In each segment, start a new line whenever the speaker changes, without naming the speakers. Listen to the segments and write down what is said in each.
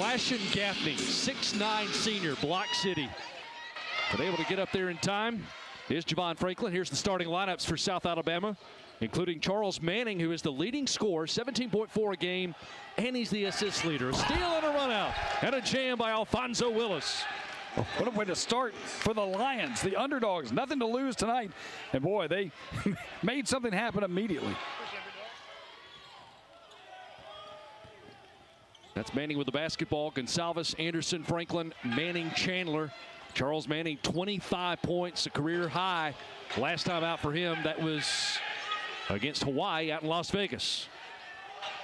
Clashin Gaffney, 6'9" senior, Block City. But able to get up there in time is Javon Franklin. Here's the starting lineups for South Alabama, including Charles Manning, who is the leading scorer, 17.4 a game, and he's the assist leader. A steal and a run out, and a jam by Alfonso Willis.
What a way to start for the Lions, the underdogs. Nothing to lose tonight. And boy, they made something happen immediately.
That's Manning with the basketball. Gonsalves, Anderson, Franklin, Manning, Chandler. Charles Manning, 25 points, a career high. Last time out for him, that was against Hawaii out in Las Vegas.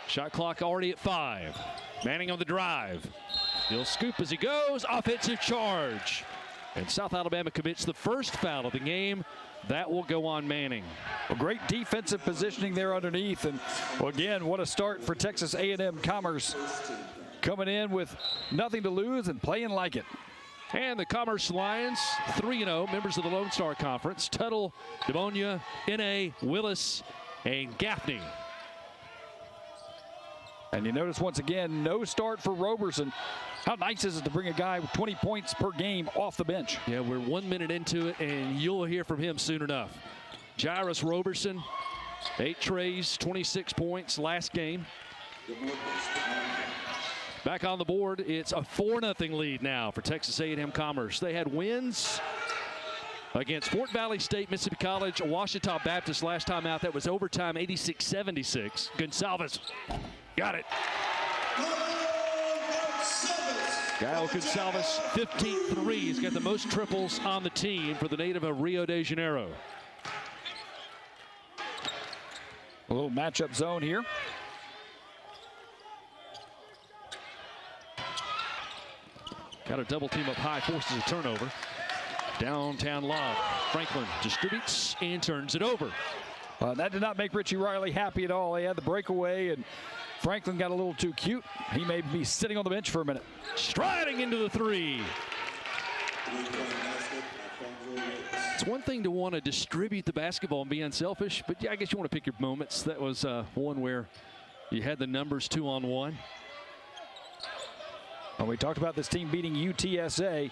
Shot clock already at 5. Manning on the drive. He'll scoop as he goes. Offensive charge. And South Alabama commits the first foul of the game. That will go on Manning.
Well, great defensive positioning there underneath. And well, again, what a start for Texas A&M Commerce. Coming in with nothing to lose and playing like it.
And the Commerce Lions, 3-0, members of the Lone Star Conference. Tuttle, Demonia, N.A., Willis, and Gaffney.
And you notice once again, no start for Roberson. How nice is it to bring a guy with 20 points per game off the bench?
Yeah, we're 1 minute into it, and you'll hear from him soon enough. Jairus Roberson, 8 trays, 26 points last game. Back on the board, it's a 4-0 lead now for Texas A&M Commerce. They had wins against Fort Valley State, Mississippi College, Ouachita Baptist last time out. That was overtime, 86-76. Gonsalves got it. Gael Gonsalves, 15 threes. Got the most triples on the team for the native of Rio de Janeiro.
A little matchup zone here.
Got a double team up high, forces a turnover. Downtown lob. Franklin distributes and turns it over.
That did not make Richie Riley happy at all. He had the breakaway, and Franklin got a little too cute. He may be sitting on the bench for a minute.
Striding into the 3. It's one thing to want to distribute the basketball and be unselfish, but yeah, I guess you want to pick your moments. That was one where you had the numbers 2-on-1.
Well, we talked about this team beating UTSA.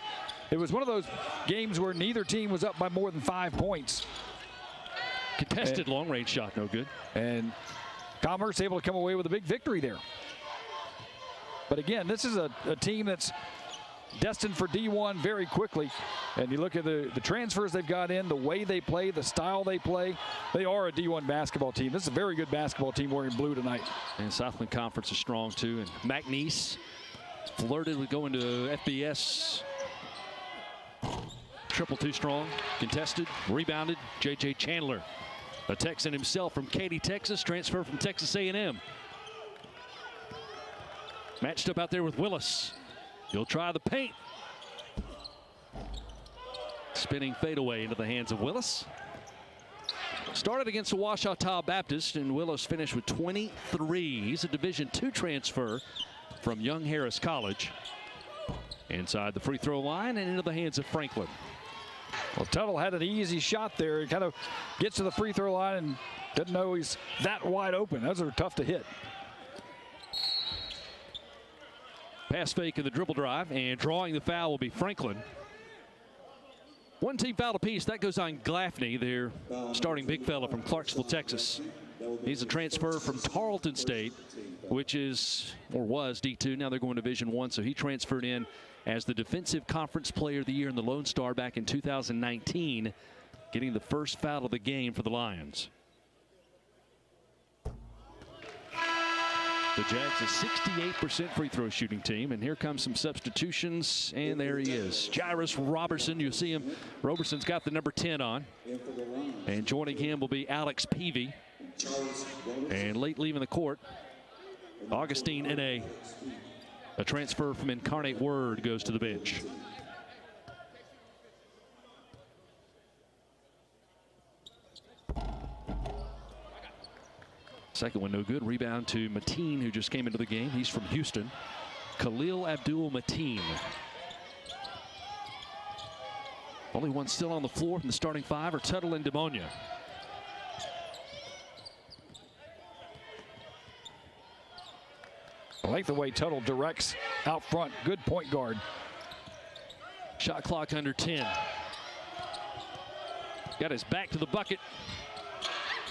It was one of those games where neither team was up by more than 5 points.
Contested long-range shot, no good.
And Commerce able to come away with a big victory there. But again, this is a team that's destined for D1 very quickly. And you look at the transfers they've got in, the way they play, the style they play. They are a D1 basketball team. This is a very good basketball team wearing blue tonight.
And Southland Conference is strong too. And McNeese flirted with going to FBS. Triple too strong, contested, rebounded. J.J. Chandler, a Texan himself from Katy, Texas, transferred from Texas A&M. Matched up out there with Willis. He'll try the paint. Spinning fadeaway into the hands of Willis. Started against the Ouachita Baptist, and Willis finished with 23. He's a Division II transfer from Young Harris College. Inside the free throw line and into the hands of Franklin.
Well, Tuttle had an easy shot there. He kind of gets to the free throw line and doesn't know he's that wide open. Those are tough to hit.
Pass fake in the dribble drive, and drawing the foul will be Franklin. One team foul apiece. That goes on Gaffney, their starting big fella from Clarksville, Texas. He's a transfer from Tarleton State, which is, or was, D2. Now they're going to Division I, so he transferred in as the Defensive Conference Player of the Year in the Lone Star back in 2019, getting the first foul of the game for the Lions. The Jags a 68% free throw shooting team, and here comes some substitutions, and there he is. Jairus Roberson, you see him. Roberson's got the number 10 on, and joining him will be Alex Peavy. And late leaving the court, Augustine N.A., a transfer from Incarnate Word, goes to the bench. Second one no good. Rebound to Mateen, who just came into the game. He's from Houston. Khalil Abdul Mateen. Only one still on the floor from the starting 5 are Tuttle and Demonia.
I like the way Tuttle directs out front. Good point guard.
Shot clock under 10. Got his back to the bucket.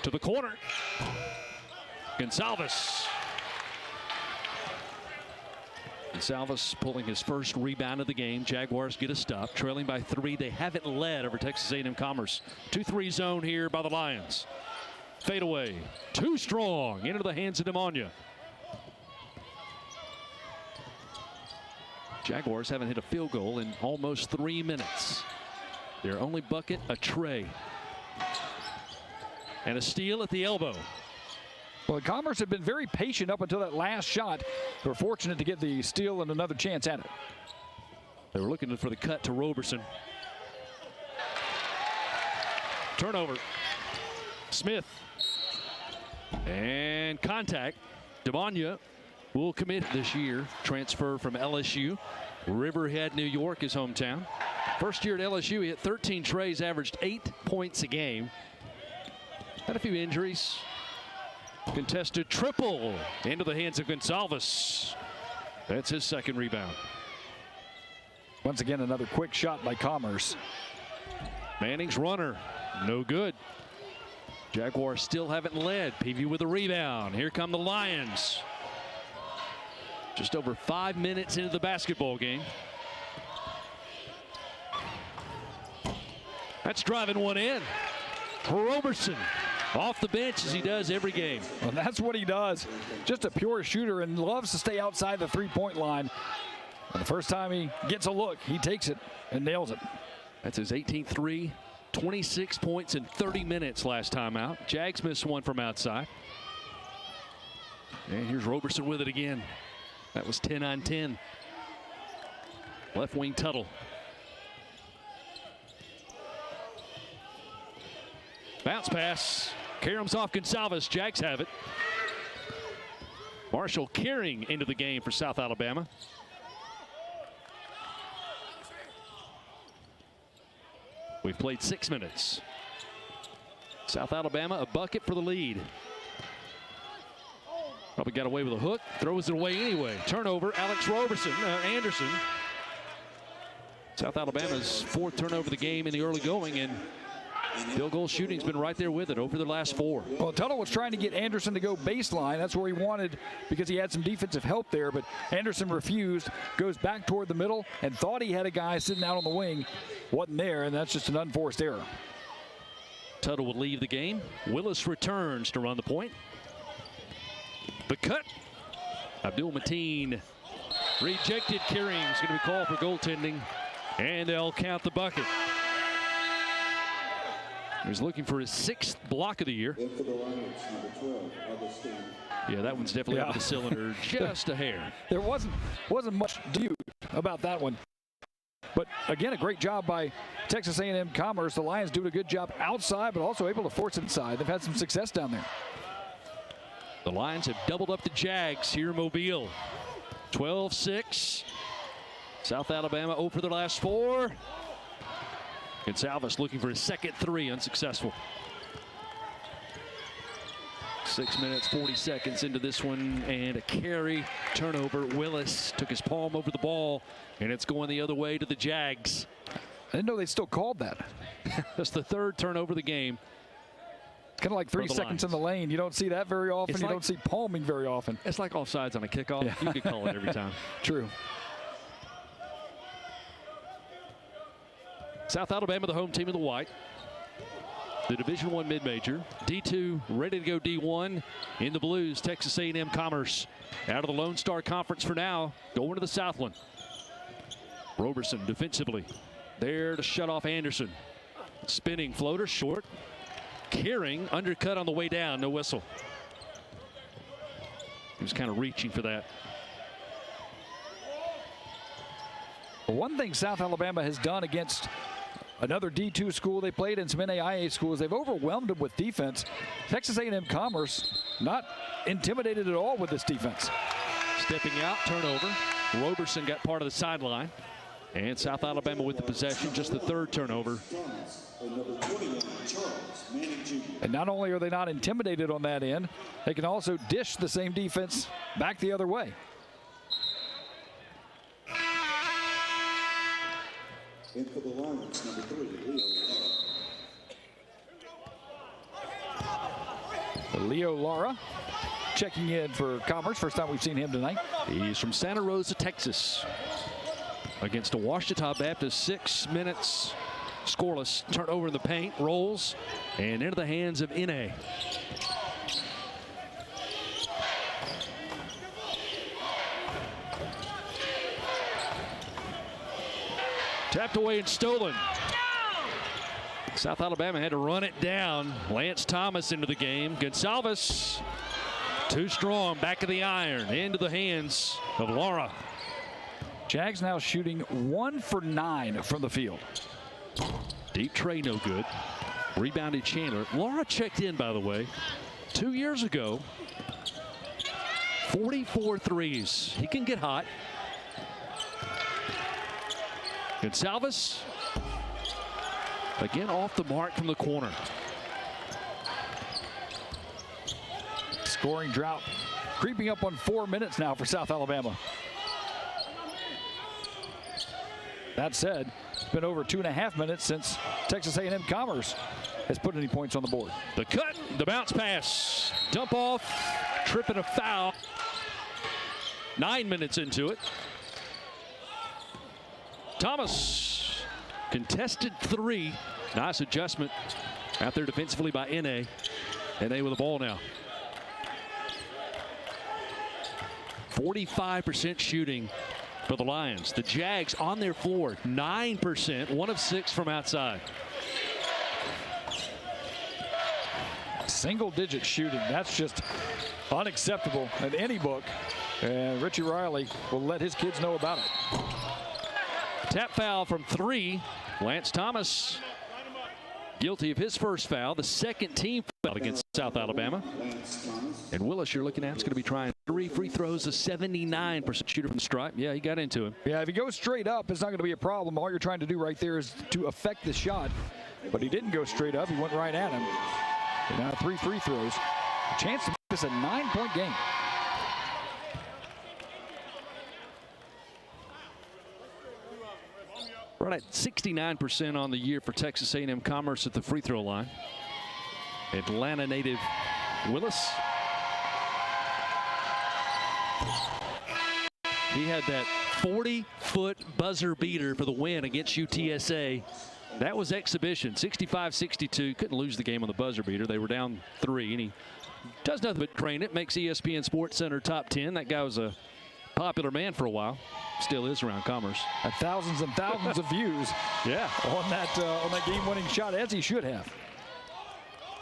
To the corner. Gonsalves. Gonsalves pulling his first rebound of the game. Jaguars get a stop. Trailing by 3. They haven't led over Texas A&M Commerce. 2-3 zone here by the Lions. Fade away. Too strong. Into the hands of Demonia. Jaguars haven't hit a field goal in almost 3 minutes. Their only bucket, a tray. And a steal at the elbow.
Well, Commerce had been very patient up until that last shot. They were fortunate to get the steal and another chance at it.
They were looking for the cut to Roberson. Turnover. Smith. And contact. Demonia will commit this year. Transfer from LSU. Riverhead, New York, his hometown. First year at LSU, he hit 13 trays, averaged 8 points a game. Had a few injuries. Contested triple into the hands of Gonsalves. That's his second rebound.
Once again, another quick shot by Commerce.
Manning's runner, no good. Jaguars still haven't led. Peavy with a rebound. Here come the Lions. Just over 5 minutes into the basketball game. That's driving one in. Roberson off the bench as he does every game.
Well, that's what he does. Just a pure shooter and loves to stay outside the three-point line. And the first time he gets a look, he takes it and nails it.
That's his 18th three. 26 points in 30 minutes last time out. Jags missed one from outside. And here's Roberson with it again. That was 10 on 10. Left wing Tuttle. Bounce pass. Karams off Gonsalves. Jags have it. Marshall carrying into the game for South Alabama. We've played 6 minutes. South Alabama, a bucket for the lead. Probably got away with a hook. Throws it away anyway. Turnover, Alex Anderson. South Alabama's 4th turnover of the game in the early going, and field goal shooting's been right there with it over the last 4.
Well, Tuttle was trying to get Anderson to go baseline. That's where he wanted because he had some defensive help there, but Anderson refused, goes back toward the middle, and thought he had a guy sitting out on the wing. Wasn't there, and that's just an unforced error.
Tuttle will leave the game. Willis returns to run the point. The cut. Abdul Mateen rejected. Carring's going to be called for goaltending, and they'll count the bucket. He's looking for his 6th block of the year. Yeah, that one's definitely over the cylinder, just a hair.
There wasn't much dispute about that one. But again, a great job by Texas A&M Commerce. The Lions doing a good job outside, but also able to force it inside. They've had some success down there.
The Lions have doubled up the Jags here in Mobile. 12-6. South Alabama 0 for their last 4. Gonsalves looking for his 2nd 3, unsuccessful. 6 minutes, 40 seconds into this one, and a carry, turnover. Willis took his palm over the ball, and it's going the other way to the Jags.
I didn't know they still called that.
That's the 3rd turnover of the game.
It's kind of like 3 seconds in the lane. You don't see that very often. You don't see palming very often.
It's like offsides on a kickoff. Yeah. You could call it every time.
True.
South Alabama, the home team in the white. The Division I mid-major. D2 ready to go D1 in the blues. Texas A&M Commerce out of the Lone Star Conference for now. Going to the Southland. Roberson defensively. There to shut off Anderson. Spinning floater short. Carrying undercut on the way down. No whistle. He was kind of reaching for that.
One thing South Alabama has done against another D2 school they played in some NAIA schools, they've overwhelmed them with defense. Texas A&M Commerce not intimidated at all with this defense.
Stepping out, turnover. Roberson got part of the sideline. And South Alabama with the possession, just the 3rd turnover.
And not only are they not intimidated on that end, they can also dish the same defense back the other way.
In for the Lions, number 3, Leo Lara.
Leo Lara checking in for Commerce. First time we've seen him tonight.
He's from Santa Rosa, Texas. Against a Ouachita Baptist, 6 minutes scoreless. Turnover in the paint, rolls, and into the hands of NA. Tapped away and stolen. South Alabama had to run it down. Lance Thomas into the game. Gonsalves, too strong, back of the iron, into the hands of Lara.
Jags now shooting 1 for 9 from the field.
Deep tray, no good. Rebounded Chandler. Lara checked in, by the way, 2 years ago. 44 threes. He can get hot. Gonsalves, again off the mark from the corner.
Scoring drought creeping up on 4 minutes now for South Alabama. That said, it's been over 2.5 minutes since Texas A&M Commerce has put any points on the board.
The cut, the bounce pass, dump off, trip and a foul. 9 minutes into it. Thomas, contested 3. Nice adjustment out there defensively by NA. NA with the ball now. 45% shooting for the Lions. The Jags on their floor, 9%, 1 of 6 from outside.
Single-digit shooting, that's just unacceptable in any book. And Richie Riley will let his kids know about it.
Tap foul from 3. Lance Thomas guilty of his first foul, the second team foul against South Alabama. And Willis, you're looking at, is going to be trying 3 free throws, a 79% shooter from the stripe. Yeah, he got into him.
Yeah, if he goes straight up, it's not going to be a problem. All you're trying to do right there is to affect the shot. But he didn't go straight up. He went right at him. And now 3 free throws. A chance to make this a 9-point game.
Right at 69% on the year for Texas A&M Commerce at the free throw line. Atlanta native Willis. He had that 40-foot buzzer beater for the win against UTSA. That was exhibition, 65-62. Couldn't lose the game on the buzzer beater. They were down 3, and he does nothing but drain it. Makes ESPN Sports Center top 10. That guy was a popular man for a while. Still is around Commerce.
Had thousands and thousands of views.
Yeah,
on that game-winning shot, as he should have.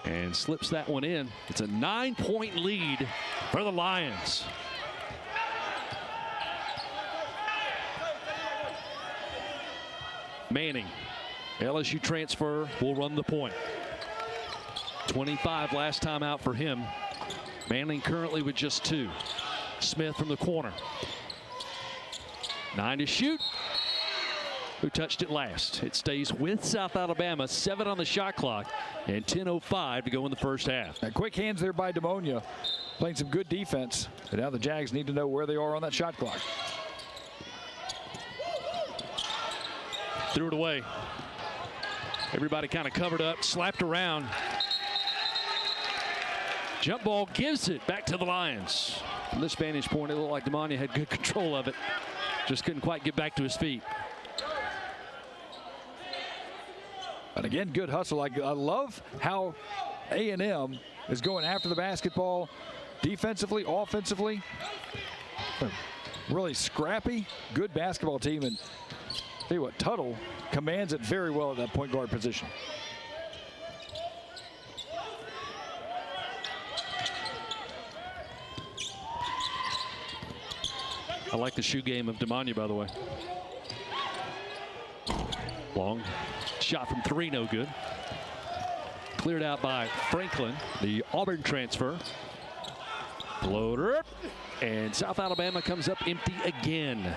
And slips that one in. It's a 9-point lead for the Lions. Manning, LSU transfer, will run the point. 25 last time out for him. Manning currently with just 2. Smith from the corner. 9 to shoot. Who touched it last? It stays with South Alabama. 7 on the shot clock and 10:05 to go in the first half.
Quick hands there by Demonia, playing some good defense. And now the Jags need to know where they are on that shot clock.
Threw it away. Everybody kind of covered up, slapped around. Jump ball gives it back to the Lions. From this vantage point, it looked like Demonia had good control of it. Just couldn't quite get back to his feet.
And again, good hustle. I love how A&M is going after the basketball defensively, offensively. Really scrappy, good basketball team. And tell you what, Tuttle commands it very well at that point guard position.
I like the shoe game of Demonia, by the way. Long shot from 3, no good. Cleared out by Franklin, the Auburn transfer. Floater, and South Alabama comes up empty again.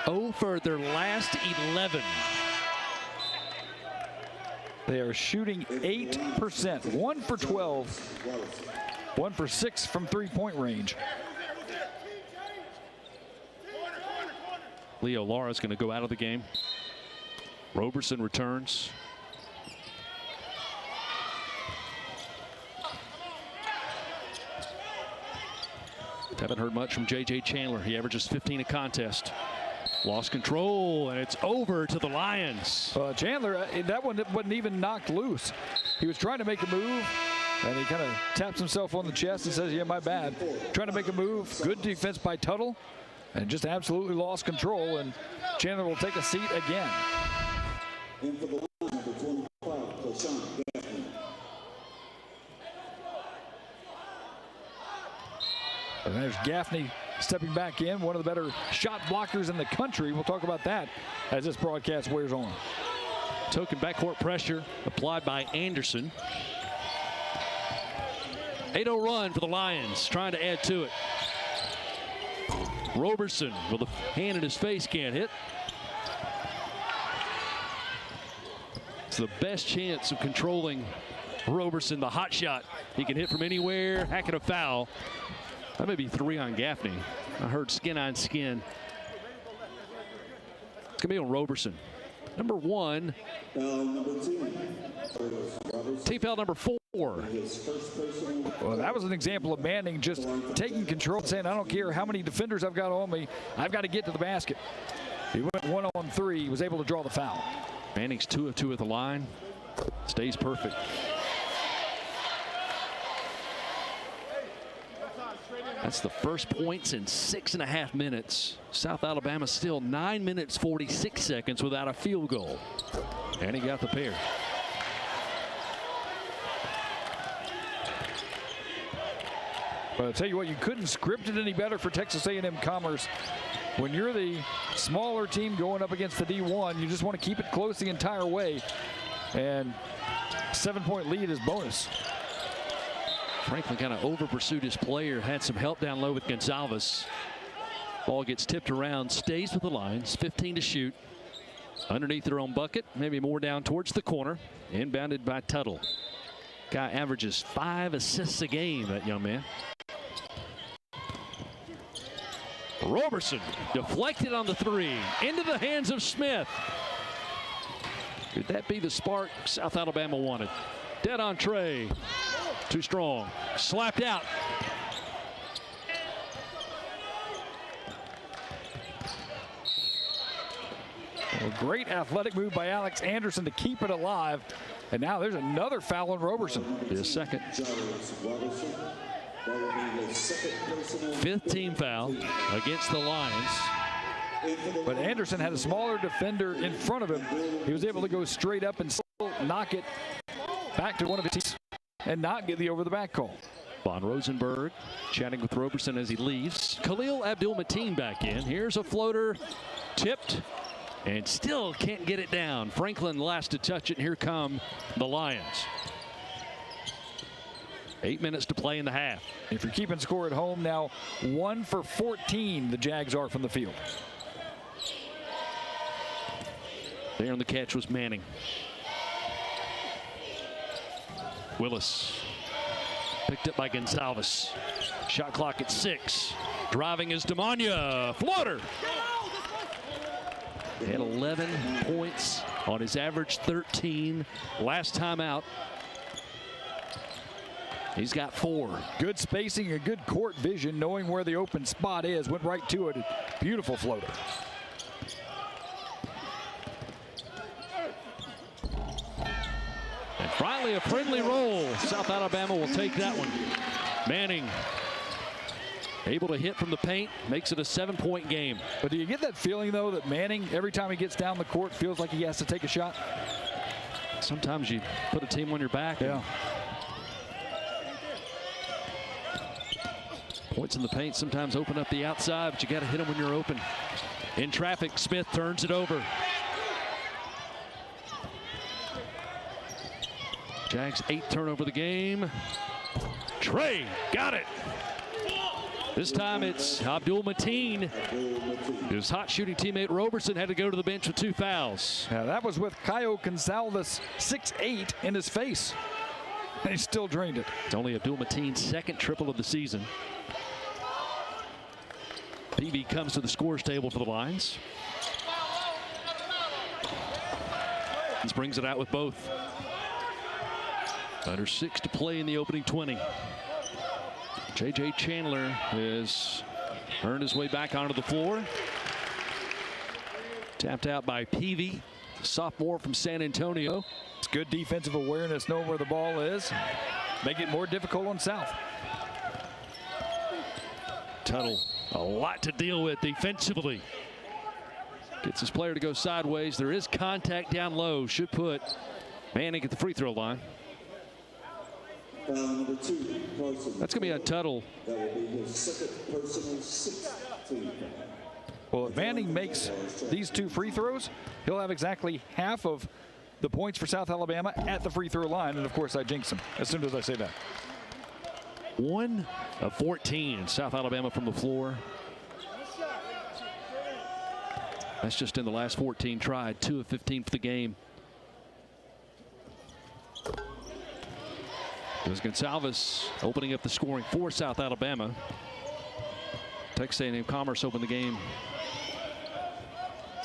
0 for their last 11.
They are shooting 8%, 1 for 12, 1 for 6 from 3-point range.
Leo Lara is going to go out of the game. Roberson returns. Haven't heard much from J.J. Chandler. He averages 15 a contest. Lost control, and it's over to the Lions.
Chandler, that one wasn't even knocked loose. He was trying to make a move, and he kind of taps himself on the chest and says, yeah, my bad. Trying to make a move. Good defense by Tuttle, and just absolutely lost control, and Chandler will take a seat again.
And for the line, number 25, Sean Gaffney.
And there's Gaffney stepping back in, one of the better shot blockers in the country. We'll talk about that as this broadcast wears on.
Token backcourt pressure applied by Anderson. 8-0 run for the Lions, trying to add to it. Roberson with a hand in his face, can't hit. It's the best chance of controlling Roberson, the hot shot. He can hit from anywhere, hacking a foul. That may be 3 on Gaffney. I heard skin on skin. It's going to be on Roberson. Number 1.
Number 10.
Team foul number 4.
Well, that was an example of Manning just taking control and saying, I don't care how many defenders I've got on me. I've got to get to the basket. He went 1-on-3. He was able to draw the foul.
Manning's 2 of 2 at the line. Stays perfect. That's the first points in 6.5 minutes. South Alabama still 9 minutes 46 seconds without a field goal. And he got the pair.
But I'll tell you what, you couldn't script it any better for Texas A&M Commerce. When you're the smaller team going up against the D1, you just want to keep it close the entire way. And 7-point lead is bonus.
Franklin kind of over-pursued his player, had some help down low with Gonzalez. Ball gets tipped around, stays with the Lions, 15 to shoot. Underneath their own bucket, maybe more down towards the corner. Inbounded by Tuttle. Guy averages 5 assists a game, that young man. Roberson deflected on the 3, into the hands of Smith. Could that be the spark South Alabama wanted? Dead on Trey. Too strong. Slapped out.
Well, great athletic move by Alex Anderson to keep it alive. And now there's another foul on Roberson.
His second. 5th team foul against the Lions.
But Anderson had a smaller defender in front of him. He was able to go straight up and still knock it back to one of his teams and not get the over-the-back call.
Von Rosenberg chatting with Roberson as he leaves. Khalil Abdul-Mateen back in. Here's a floater, tipped, and still can't get it down. Franklin last to touch it, and here come the Lions. 8 minutes to play in the half.
If you're keeping score at home now, 1 for 14 the Jags are from the field.
There on the catch was Manning. Willis picked up by Gonzalez. Shot clock at 6. Driving is Demania. Floater. He had 11 points on his average 13 last time out. He's got 4.
Good spacing and good court vision, knowing where the open spot is. Went right to it. Beautiful floater.
And finally a friendly roll. South Alabama will take that one. Manning able to hit from the paint, makes it a 7-point game.
But do you get that feeling, though, that Manning, every time he gets down the court, feels like he has to take a shot?
Sometimes you put a team on your back.
Yeah.
Points in the paint sometimes open up the outside, but you got to hit them when you're open. In traffic, Smith turns it over. Jags 8th turnover of the game. Trey got it. This time it's Abdul-Mateen. His hot shooting teammate Roberson had to go to the bench with 2 fouls.
Yeah, that was with Caio Gonzalez, 6'8", in his face. And he still drained it.
It's only Abdul-Mateen's 2nd triple of the season. PB comes to the scores table for the Lions. Brings it out with both. Under 6 to play in the opening 20. J.J. Chandler has earned his way back onto the floor. Tapped out by Peavy, the sophomore from San Antonio.
It's good defensive awareness, knowing where the ball is. Make it more difficult on South.
Tuttle, a lot to deal with defensively. Gets his player to go sideways. There is contact down low. Should put Manning at the free throw line.
Number 2, Carson.
That's going to be on Tuttle.
That will be his second personal 6th team foul.
Well, if Manning makes these 2 free throws, he'll have exactly half of the points for South Alabama at the free throw line. And, of course, I jinx him as soon as I say that.
1 of 14, South Alabama from the floor. That's just in the last 14 tried. 2 of 15 for the game. There's Gonsalves opening up the scoring for South Alabama. Texas A&M Commerce opened the game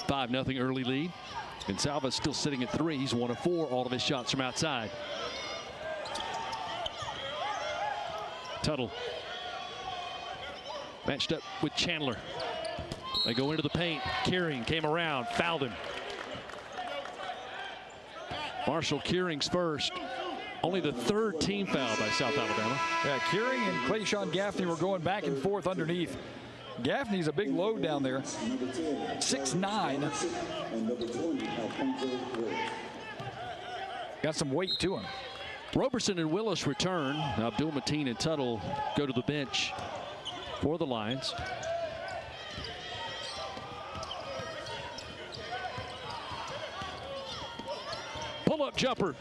5-0 early lead. Gonsalves still sitting at 3. He's 1 of 4. All of his shots from outside. Tuttle matched up with Chandler. They go into the paint. Kearing came around, fouled him. Marshall Kearing's first. Only the 3rd team foul by South Alabama.
Yeah, Kearing and Clayshawn Gaffney were going back and forth underneath. Gaffney's a big load down there. 6'9".
And number 20, Alfonso Reyes.
Got some weight to him.
Roberson and Willis return. Abdul Mateen and Tuttle go to the bench for the Lions. Pull-up jumper.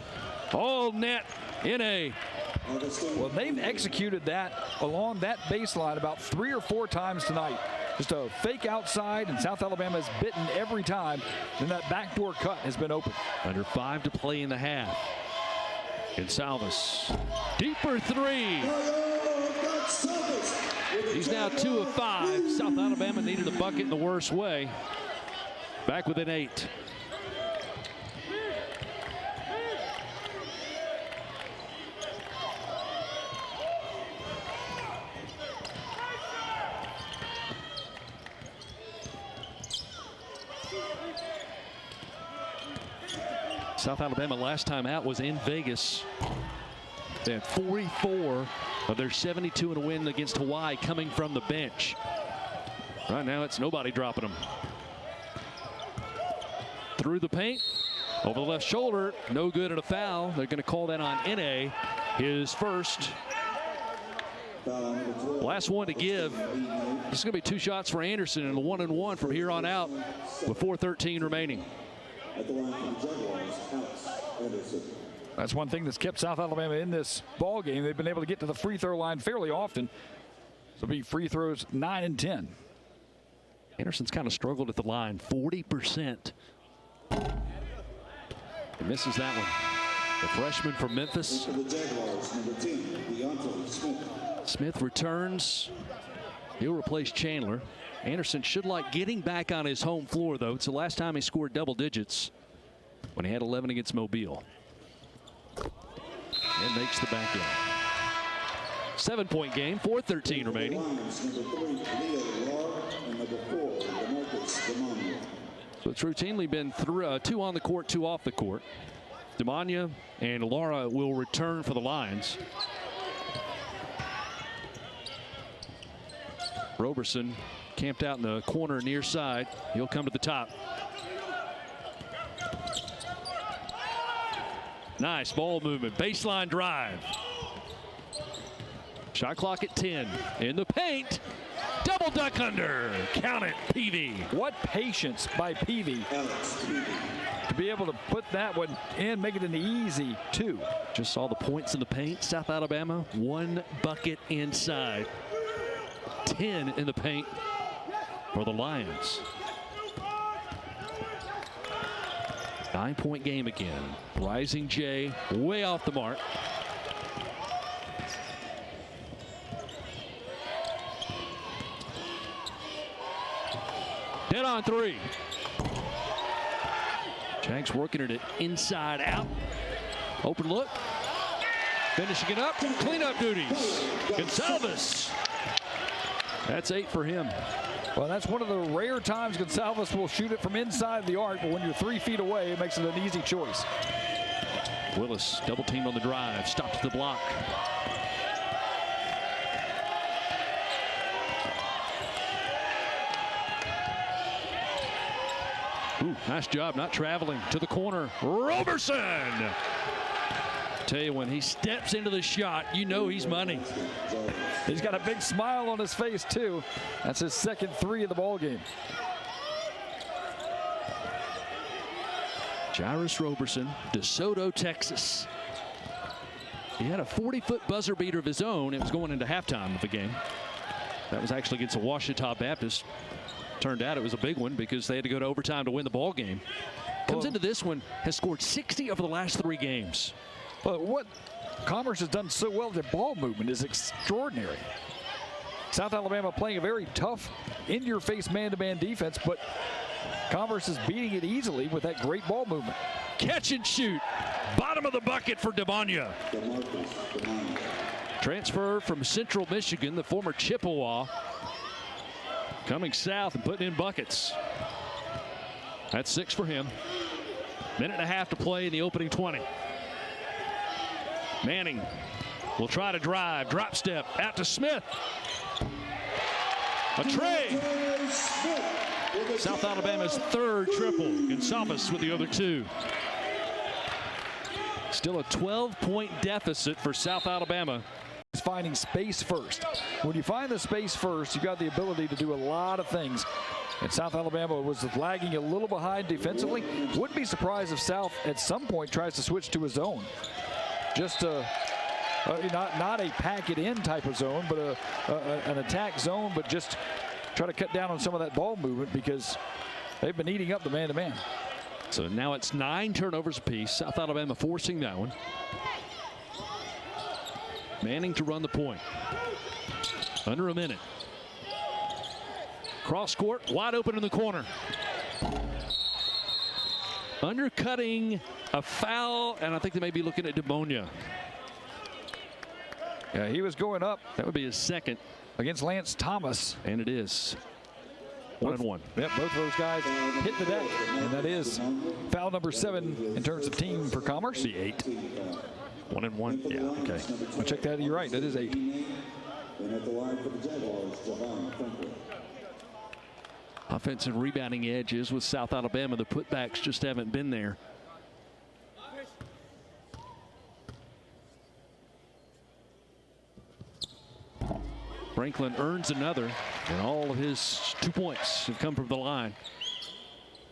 All net in a.
Well, they've executed that along that baseline about 3 or 4 times tonight. Just a fake outside, and South Alabama has bitten every time. Then that backdoor cut has been open.
Under 5 to play in the half. Gonsalves, deeper 3. He's now 2 of 5. South Alabama needed a bucket in the worst way. Back within 8. South Alabama last time out was in Vegas. They had 44 of their 72 in a win against Hawaii coming from the bench. Right now it's nobody dropping them. Through the paint, over the left shoulder, no good and a foul. They're going to call that on NA, his first. Last one to give. This is going to be 2 shots for Anderson and a 1-and-1 from here on out with 4:13 remaining.
At the line from Jaguars, Alex Anderson.
That's one thing that's kept South Alabama in this ball game. They've been able to get to the free throw line fairly often. So it'll be free throws 9 and 10.
Anderson's kind of struggled at the line, 40%. He misses that one. The freshman from Memphis.
For the Jaguars, number 10, Deontay Smith.
Smith returns. He'll replace Chandler. Anderson should like getting back on his home floor, though. It's the last time he scored double digits when he had 11 against Mobile. And makes the back end. 7-point game, 4:13 remaining.
Lions, number 3, Leo Lar, and number 4, DeMarcus Demania.
So it's routinely been 2 on the court, 2 off the court. Demania and Lara will return for the Lions. Roberson camped out in the corner near side. He'll come to the top. Nice ball movement. Baseline drive. Shot clock at 10. In the paint. Double duck under. Count it, Peavy.
What patience by Peavy
Alex Peavy.
to be able to put that one in, make it an easy 2.
Just saw the points in the paint. South Alabama, 1 bucket inside. 10 in the paint for the Lions. 9-point game again. Rising J way off the mark. Dead on 3. Jags working it inside out. Open look. Finishing it up. Cleanup duties. Gonsalves. That's 8 for him.
Well, that's one of the rare times Gonsalves will shoot it from inside the arc, but when you're 3 feet away, it makes it an easy choice.
Willis double teamed on the drive. Stops the block. Ooh, nice job not traveling to the corner. Roberson! Tell you, when he steps into the shot, you know he's money.
He's got a big smile on his face, too. That's his second 3 of the ball game.
Jairus Roberson, DeSoto, Texas. He had a 40-foot buzzer beater of his own. It was going into halftime of the game. That was actually against the Ouachita Baptist. Turned out it was a big one because they had to go to overtime to win the ball game. Comes into this one, has scored 60 over the last 3 games.
But what Commerce has done so well, their ball movement is extraordinary. South Alabama playing a very tough, in-your-face man-to-man defense, but Commerce is beating it easily with that great ball movement.
Catch and shoot. Bottom of the bucket for Demonia. Transfer from Central Michigan, the former Chippewa. Coming south and putting in buckets. That's 6 for him. Minute and a half to play in the opening 20. Manning will try to drive. Drop step out to Smith. A tray. South Alabama's 3rd triple. Gonsalves with the other 2. Still a 12-point deficit for South Alabama.
Is finding space first. When you find the space first, you've got the ability to do a lot of things. And South Alabama was lagging a little behind defensively. Wouldn't be surprised if South at some point tries to switch to a zone. Just not a pack it in type of zone, but an attack zone, but just try to cut down on some of that ball movement because they've been eating up the man-to-man.
So now it's 9 turnovers apiece. South Alabama forcing that one. Manning to run the point. Under a minute. Cross court, wide open in the corner. Undercutting a foul, and I think they may be looking at Demonia.
Yeah, he was going up.
That would be his 2nd.
Against Lance Thomas.
And it is 1-1.
Yep, both of those guys hit the deck. And that is foul number 7 in terms of team for Commerce.
The 8. 1-1. Yeah, okay.
I'll check that. You're right. That is 8.
And at the line for the Jaguars, Javon Franklin.
Offensive rebounding edges with South Alabama. The putbacks just haven't been there. Franklin earns another, and all of his 2 points have come from the line.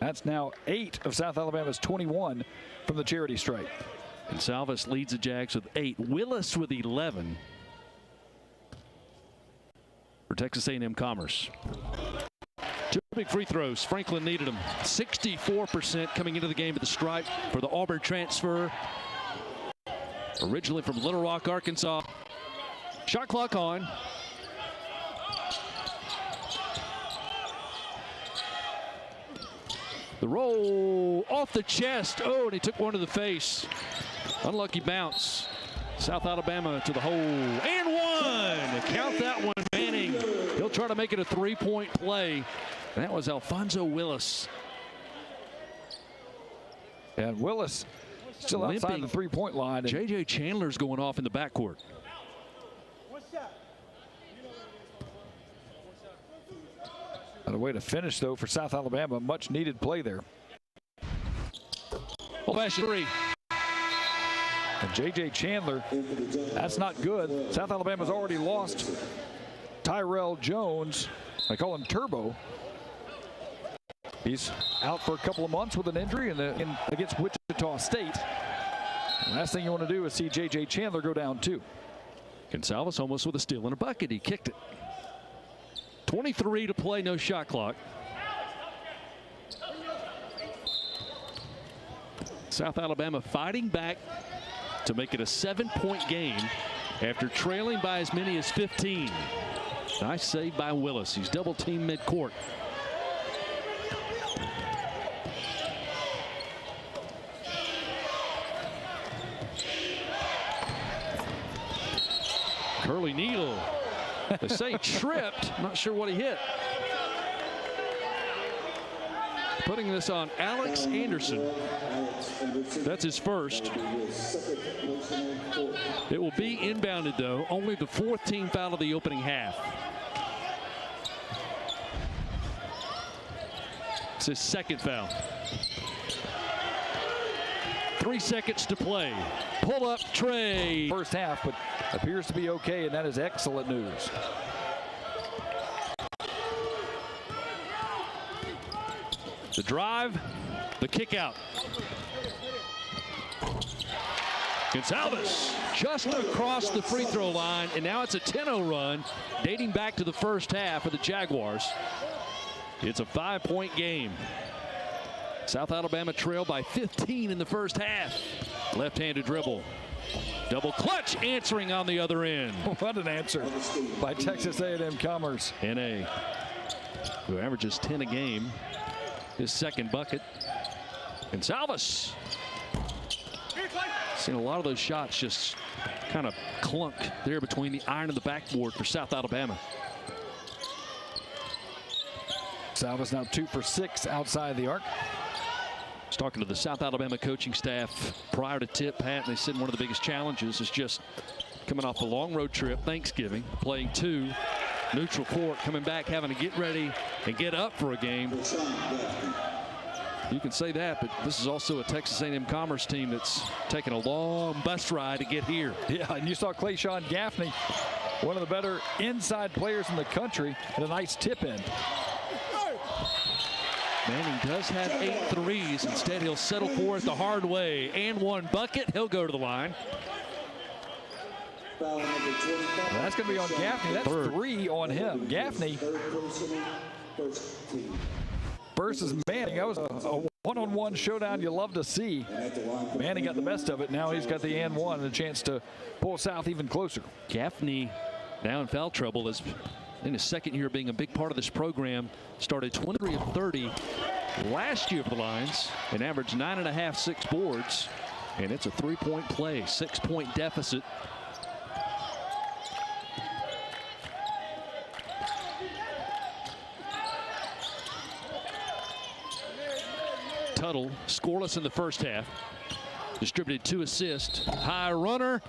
That's now 8 of South Alabama's 21 from the charity stripe.
Gonsalves leads the Jags with 8. Willis with 11 for Texas A&M Commerce. 2 big free throws. Franklin needed them. 64% coming into the game at the stripe for the Auburn transfer. Originally from Little Rock, Arkansas. Shot clock on. The roll off the chest. Oh, and he took one to the face. Unlucky bounce. South Alabama to the hole. And 1. Count that one, Manning. He'll try to make it a 3-point play. And that was Alfonso Willis.
And Willis still outside the 3-point line.
J.J. Chandler's going off in the backcourt.
And a way to finish, though, for South Alabama. Much needed play there.
Old-fashioned 3.
And J.J. Chandler, that's not good. South Alabama's already lost Tyrell Jones. I call him Turbo. He's out for a couple of months with an injury against Wichita State. The last thing you want to do is see J.J. Chandler go down, too.
Gonsalves almost with a steal and a bucket. He kicked it. 23 to play, no shot clock. South Alabama fighting back to make it a 7-point game after trailing by as many as 15. Nice save by Willis. He's double teamed midcourt. Charlie Neal. They say tripped. I'm not sure what he hit. Putting this on Alex Anderson. That's his first. It will be inbounded, though. Only the 4th team foul of the opening half. It's his 2nd foul. 3 seconds to play. Pull up Trey.
First half, but appears to be okay, and that is excellent news.
The drive, the kick out. Gonzalez just across the free throw line, and now it's a 10-0 run dating back to the first half of the Jaguars. It's a 5-point game. South Alabama trail by 15 in the first half. Left-handed dribble. Double clutch answering on the other end.
What an answer by Texas A&M Commerce.
NA, who averages 10 a game. His 2nd bucket. Gonzalez. Seen a lot of those shots just kind of clunk there between the iron and the backboard for South Alabama.
Gonzalez now 2 for 6 outside the arc.
I was talking to the South Alabama coaching staff prior to tip, Pat, and they said one of the biggest challenges is just coming off a long road trip, Thanksgiving, playing 2, neutral court, coming back, having to get ready and get up for a game. You can say that, but this is also a Texas A&M Commerce team that's taken a long bus ride to get here.
Yeah, and you saw Clayshawn Gaffney, one of the better inside players in the country, and a nice tip in.
Manning does have 8 threes. Instead, he'll settle for it the hard way. And 1 bucket. He'll go to the line.
Well, that's going to be on Gaffney. That's 3 on him. Gaffney versus Manning. That was a one-on-one showdown you love to see. Manning got the best of it. Now he's got the and 1 and a chance to pull South even closer.
Gaffney now in foul trouble as in his 2nd year being a big part of this program. Started 23 of 30 last year for the Lions and averaged 9.5, 6 boards. And it's a 3-point play, 6-point deficit. Tuttle scoreless in the first half. Distributed 2 assists. High runner.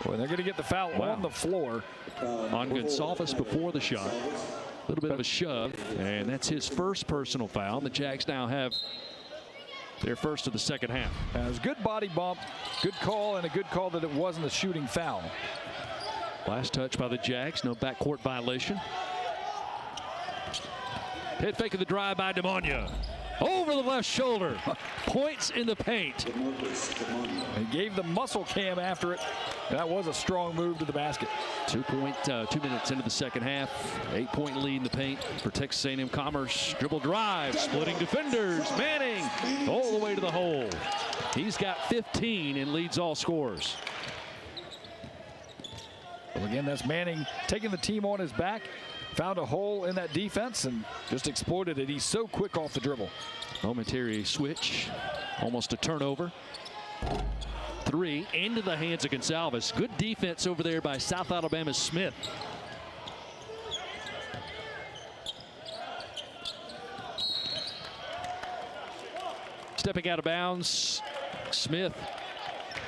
Boy, they're going to get the foul on the floor.
On Gonzalez before the shot. A little bit of a shove, and that's his first personal foul. The Jags now have their first of the 2nd half.
It was a good body bump, good call, and a good call that it wasn't a shooting foul.
Last touch by the Jags, no backcourt violation. Head fake of the drive by DeMonia. Over the left shoulder. Points in the paint.
He gave the muscle cam after it. That was a strong move to the basket.
2 minutes into the 2nd half. 8-point lead in the paint for Texas A&M Commerce. Dribble drive, splitting defenders. Manning all the way to the hole. He's got 15 and leads all scorers.
Well, again, that's Manning taking the team on his back. Found a hole in that defense and just exploited it. He's so quick off the dribble.
Momentary switch, almost a turnover. 3 into the hands of Gonzalez. Good defense over there by South Alabama's Smith. Stepping out of bounds, Smith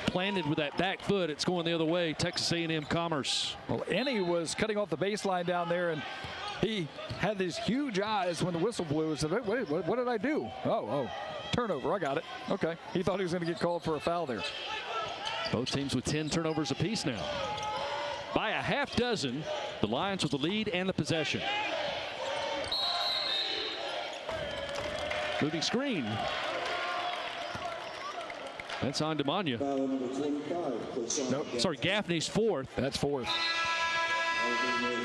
planted with that back foot. It's going the other way. Texas A&M Commerce.
Well, Ennie was cutting off the baseline down there, and he had these huge eyes when the whistle blew and said, wait, what did I do? Oh, turnover. I got it. Okay. He thought he was going to get called for a foul there.
Both teams with 10 turnovers apiece now. By a half dozen, the Lions with the lead and the possession. Moving screen. That's on DeMonia.
Nope.
Sorry, Gaffney's 4th.
That's 4th.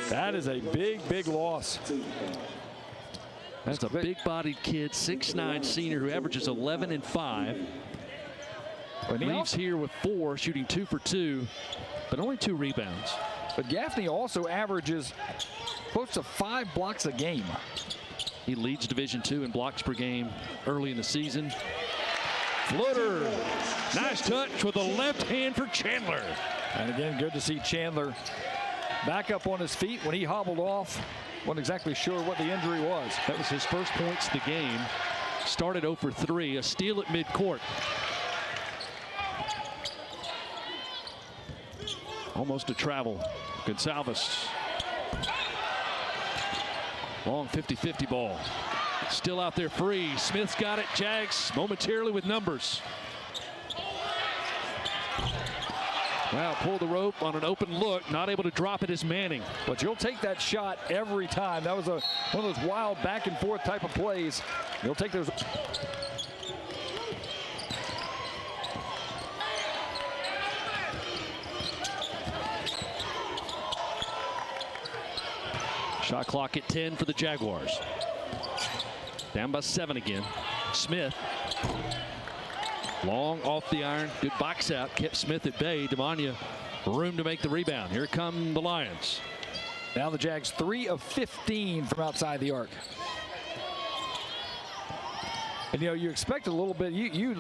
That is a big loss.
That's a big-bodied kid, 6'9" senior who averages 11 and 5. Leaves here with 4, shooting 2 for 2, but only 2 rebounds.
But Gaffney also averages close to 5 blocks a game.
He leads Division II in blocks per game early in the season. Floater. Nice touch with the left hand for Chandler.
And again, good to see Chandler back up on his feet. When he hobbled off, wasn't exactly sure what the injury was.
That was his first points of the game. Started 0 for 3, a steal at midcourt. Almost a travel. Gonsalves. Long 50-50 ball. Still out there free. Smith's got it. Jags momentarily with numbers. Wow, pulled the rope on an open look. Not able to drop it as Manning.
But you'll take that shot every time. That was one of those wild back and forth type of plays. You'll take those.
Shot clock at 10 for the Jaguars. Down by 7 again. Smith. Long off the iron. Good box out. Kept Smith at bay. Demania room to make the rebound. Here come the Lions.
Now the Jags 3 of 15 from outside the arc. And you know, you expect a little bit. You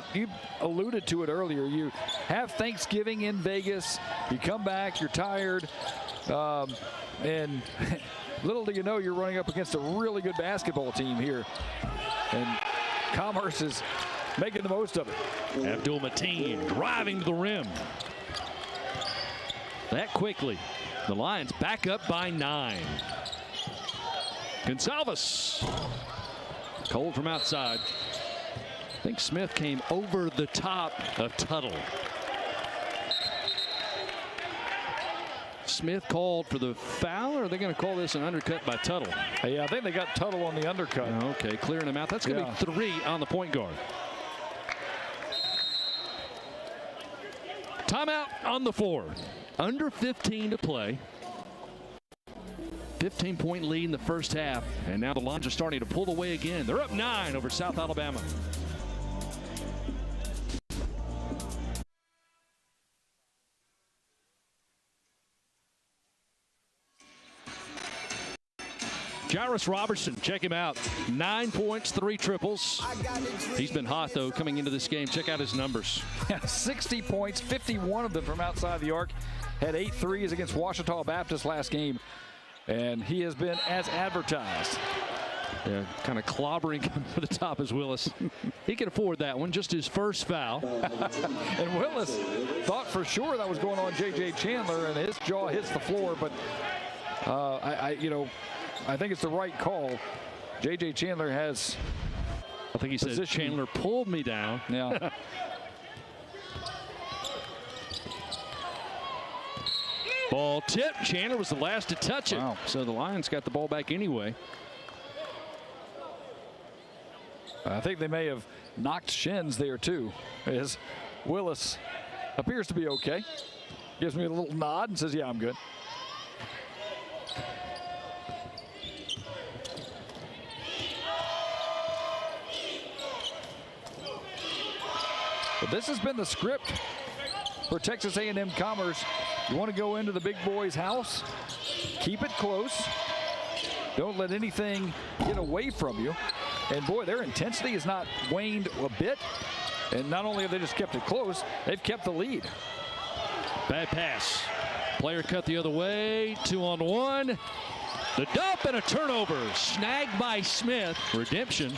alluded to it earlier. You have Thanksgiving in Vegas. You come back. You're tired. And little do you know, you're running up against a really good basketball team here. And Commerce is making the most of it.
Abdul Mateen driving to the rim. That quickly. The Lions back up by 9. Gonsalves. Cold from outside. I think Smith came over the top of Tuttle. Smith called for the foul, or are they going to call this an undercut by Tuttle?
Yeah, I think they got Tuttle on the undercut.
Okay, clearing him out. That's going to be 3 on the point guard. Timeout on the floor. Under 15 to play. 15-point lead in the first half. And now the Lions are starting to pull away again. They're up 9 over South Alabama. Jairus Robertson, check him out. 9 points, 3 triples. He's been hot, though, coming into this game. Check out his numbers.
60 points, 51 of them from outside the arc. Had 8 threes against Ouachita Baptist last game. And he has been as advertised.
Yeah, kind of clobbering to the top as Willis. He can afford that one, just his first foul.
And Willis thought for sure that was going on J.J. Chandler, and his jaw hits the floor. But, I think it's the right call. J.J. Chandler has.
I think he said Chandler pulled me down.
Yeah.
Ball tip. Chandler was the last to touch it.
Wow.
So the Lions got the ball back anyway.
I think they may have knocked shins there too, as Willis appears to be okay. Gives me a little nod and says, yeah, I'm good. But this has been the script for Texas A&M Commerce. You want to go into the big boy's house, keep it close. Don't let anything get away from you. And boy, their intensity has not waned a bit. And not only have they just kept it close, they've kept the lead.
Bad pass. Player cut the other way. 2-on-1. The dump and a turnover. Snagged by Smith. Redemption.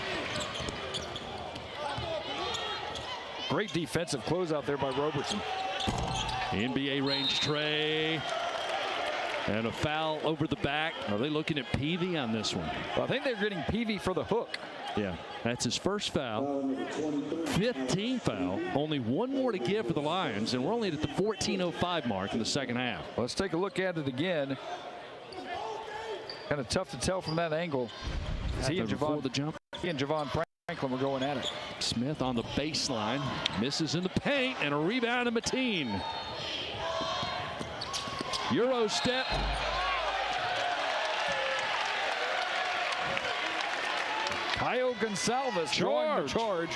Great defensive closeout there by Robertson.
NBA range tray. And a foul over the back. Are they looking at Peavy on this one?
Well, I think they're getting Peavy for the hook.
Yeah, that's his first foul. 15 foul. Only one more to give for the Lions, and we're only at the 14:05 mark in the second half.
Let's take a look at it again. Kind of tough to tell from that angle. He and Javon Franklin were going at it.
Smith on the baseline. Misses in the paint, and a rebound to Mateen. Euro step.
Caio Gonsalves drawing the charge.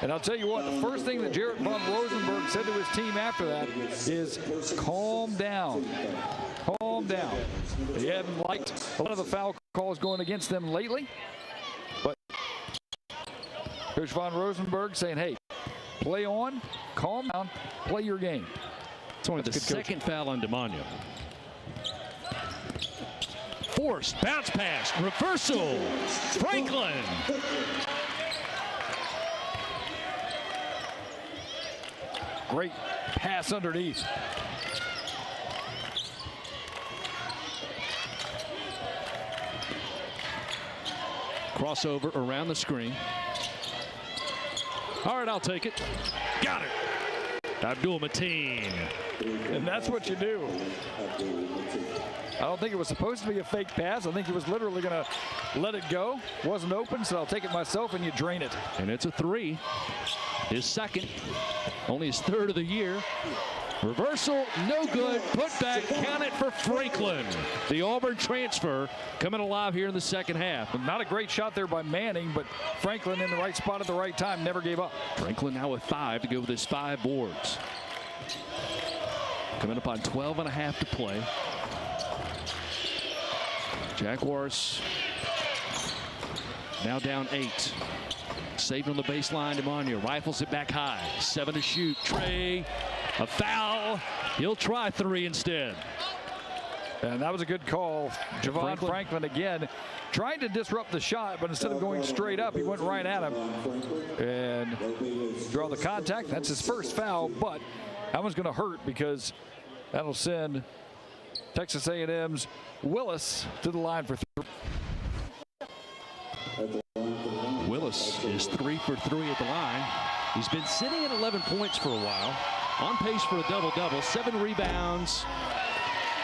And I'll tell you what, the first thing that Jarrett von Rosenberg said to his team after that is calm down. Calm down. He hadn't liked a lot of the foul calls going against them lately. But Coach von Rosenberg saying, hey, play on, calm down, play your game.
It's only the second foul on DeMagno. Forced bounce pass, reversal, Franklin.
Great pass underneath.
Crossover around the screen. All right, I'll take it. Got it. Abdul Mateen.
And that's what you do. I don't think it was supposed to be a fake pass. I think he was literally going to let it go. Wasn't open, so I'll take it myself, and you drain it.
And it's a three. His second. Only his third of the year. Reversal, no good. Put back, count it for Franklin. The Auburn transfer coming alive here in the second half.
Not a great shot there by Manning, but Franklin in the right spot at the right time, never gave up.
Franklin now with 5 to go with his 5 boards. Coming up on 12.5 to play. Jaguars now down 8. Saving on the baseline, DeMagno rifles it back high. 7 to shoot. Trey, a foul. He'll try 3 instead.
And that was a good call. Javon Franklin again trying to disrupt the shot, but instead of going straight up, he went right at him and draw the contact. That's his first foul, but that one's going to hurt because that'll send Texas A&M's Willis to the line for 3.
Willis is 3 for 3 at the line. He's been sitting at 11 points for a while. On pace for a double-double, 7 rebounds,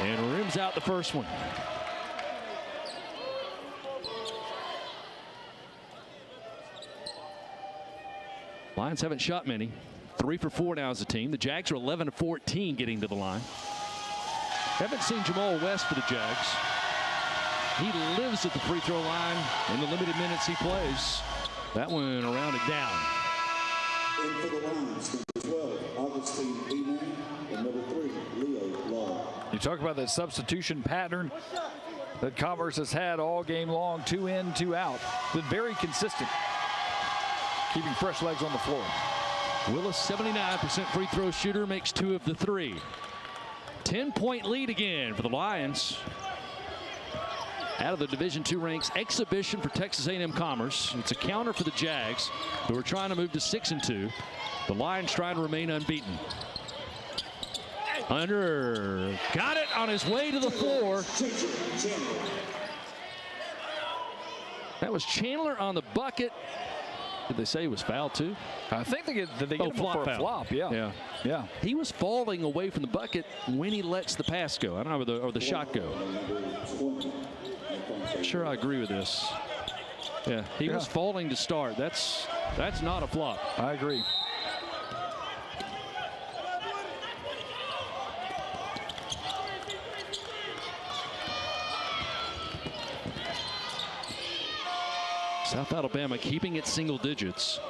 and rims out the first one. Lions haven't shot many. 3 for 4 now as a team. The Jags are 11 of 14 getting to the line. Haven't seen Jamal West for the Jags. He lives at the free throw line in the limited minutes he plays. That one around it down.
In for the Lions, number 12, Augustine Eman, and number 3, Leo Law.
You talk about that substitution pattern that Commerce has had all game long, 2 in, 2 out. Been very consistent, keeping fresh legs on the floor.
Willis, 79% free throw shooter, makes 2 of the 3. 10-point lead again for the Lions. Out of the Division II ranks, exhibition for Texas A&M Commerce. It's a counter for the Jags, who are trying to move to 6-2. The Lions trying to remain unbeaten. Under, got it on his way to the floor. That was Chandler on the bucket. Did they say he was fouled too?
I think they get him for a flop. Yeah.
He was falling away from the bucket when he lets the pass go. I don't know, or the shot go. Sure, I agree with this. Yeah, he was falling to start. That's not a flop.
I agree.
South Alabama keeping it single digits.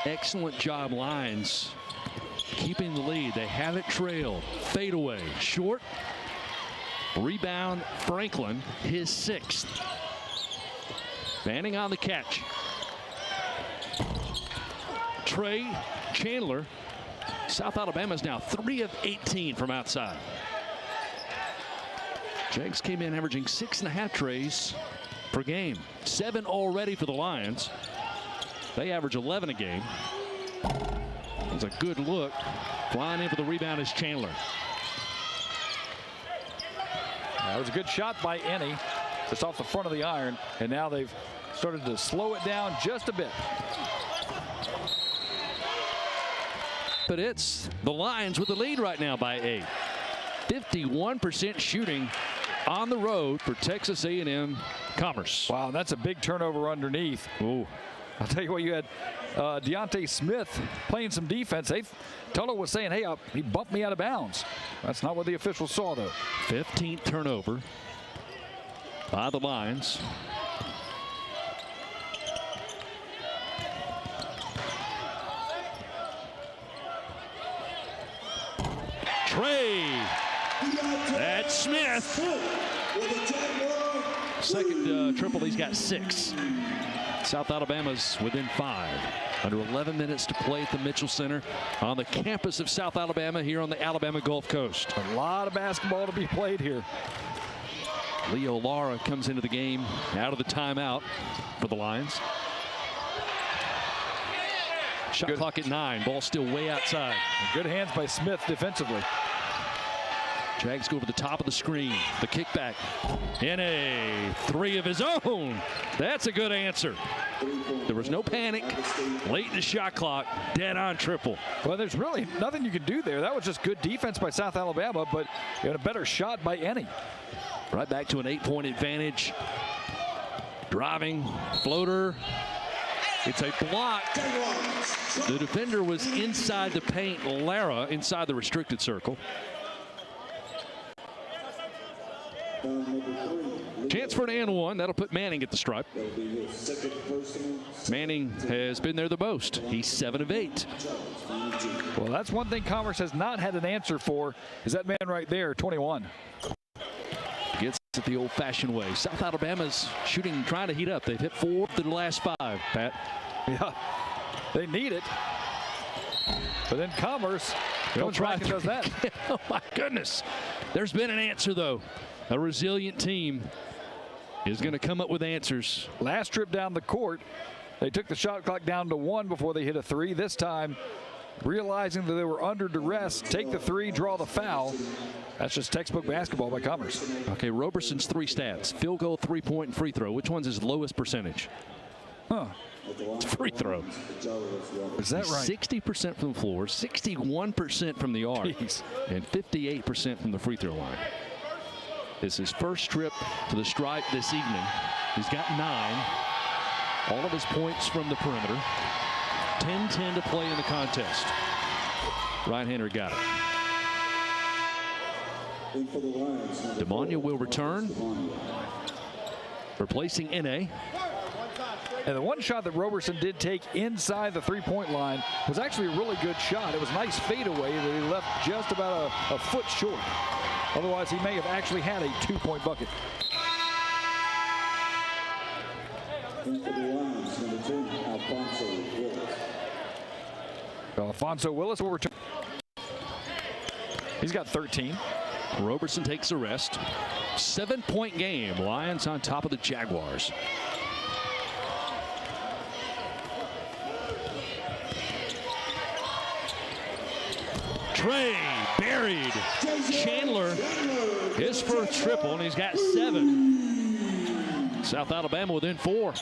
Excellent job, Lions, keeping the lead. They have it trailed. Fadeaway, short. Rebound, Franklin, his 6th. Manning on the catch. Trey, Chandler. South Alabama is now 3 of 18 from outside. Jags came in averaging 6.5 trays per game. 7 already for the Lions. They average 11 a game. That's a good look. Flying in for the rebound is Chandler.
That was a good shot by Ennie, just off the front of the iron, and now they've started to slow it down just a bit.
But it's the Lions with the lead right now by 8. 51% shooting on the road for Texas A&M Commerce.
Wow, that's a big turnover underneath.
Ooh.
I'll tell you what, you had Deontay Smith playing some defense. Tuttle was saying, hey, he bumped me out of bounds. That's not what the officials saw, though.
15th turnover by the Lions. Trey. That's Smith. Second triple, he's got 6. South Alabama's within 5. Under 11 minutes to play at the Mitchell Center on the campus of South Alabama here on the Alabama Gulf Coast.
A lot of basketball to be played here.
Leo Lara comes into the game out of the timeout for the Lions. Shot clock at 9. Ball still way outside.
Good hands by Smith defensively.
Jags go to the top of the screen. The kickback. And a three of his own. That's a good answer. There was no panic. Late in the shot clock. Dead on triple.
Well, there's really nothing you can do there. That was just good defense by South Alabama, but you had a better shot by any.
Right back to an 8-point advantage. Driving. Floater. It's a block. The defender was inside the paint. Lara inside the restricted circle. Chance for an and one. That'll put Manning at the stripe. Manning has been there the most. He's 7 of 8.
Well, that's one thing Commerce has not had an answer for, is that man right there, 21.
Gets it the old-fashioned way. South Alabama's shooting, trying to heat up. They've hit 4 of the last 5, Pat.
Yeah, they need it. But then Commerce comes back and does that.
Oh, my goodness. There's been an answer, though. A resilient team is going to come up with answers.
Last trip down the court, they took the shot clock down to 1 before they hit a 3. This time, realizing that they were under duress, take the 3, draw the foul. That's just textbook basketball by Commerce.
Okay, Roberson's 3 stats. Field goal, 3-point, and free throw. Which one's his lowest percentage?
Huh.
It's free throw.
Is that right?
60% from the floor, 61% from the arc, and 58% from the free throw line. It's his first trip to the stripe this evening. He's got 9. All of his points from the perimeter. 10-10 to play in the contest. Right-hander got it. Demonia will return, replacing N.A.
And the one shot that Roberson did take inside the 3-point line was actually a really good shot. It was a nice fadeaway that he left just about a foot short. Otherwise, he may have actually had a 2-point bucket. Alfonso Willis will return. He's got 13.
Roberson takes a rest. 7-point game. Lions on top of the Jaguars. Trey buried. Chandler, his first triple, and he's got 7. South Alabama within 4.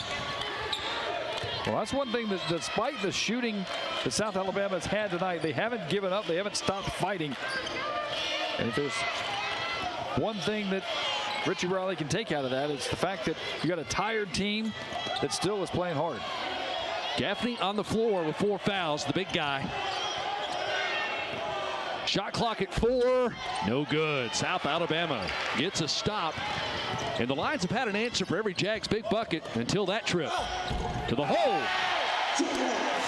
Well, that's one thing that despite the shooting that South Alabama has had tonight, they haven't given up. They haven't stopped fighting. And if there's one thing that Richie Riley can take out of that, it's the fact that you got a tired team that still is playing hard.
Gaffney on the floor with 4 fouls, the big guy. Shot clock at 4. No good. South Alabama gets a stop. And the Lions have had an answer for every Jags big bucket until that trip. To the hole.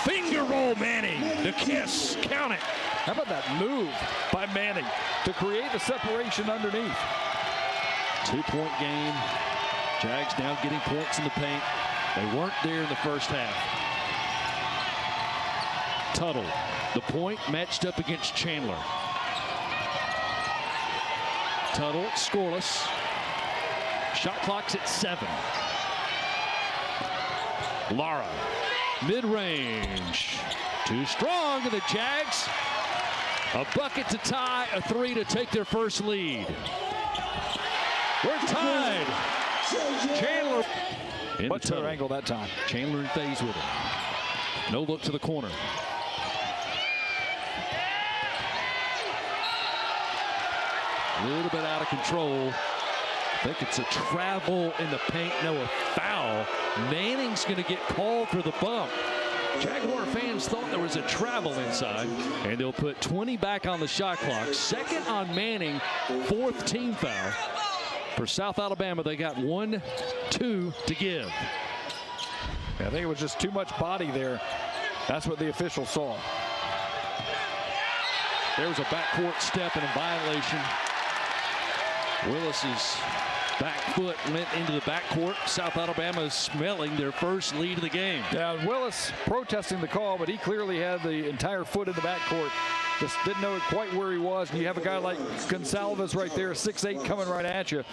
Finger roll Manning. The kiss. Count it.
How about that move by Manning to create the separation underneath?
2-point game. Jags now getting points in the paint. They weren't there in the first half. Tuttle. The point matched up against Chandler. Tuttle scoreless. Shot clock's at 7. Lara, mid-range. Too strong, and the Jags a bucket to tie, a 3 to take their first lead. We're tied. Chandler in
much better angle that time.
Chandler in phase with it. No look to the corner. A little bit out of control. I think it's a travel in the paint. No, a foul. Manning's going to get called for the bump. Jaguar fans thought there was a travel inside, and they'll put 20 back on the shot clock. Second on Manning, 4th team foul. For South Alabama, they got 1-2 to give.
I think it was just too much body there. That's what the official saw.
There was a backcourt step and a violation. Willis is Back foot went into the backcourt. South Alabama is smelling their first lead of the game.
Yeah, Willis protesting the call, but he clearly had the entire foot in the backcourt. Just didn't know quite where he was. And you have a guy like Gonsalves right there, 6'8", coming right at you.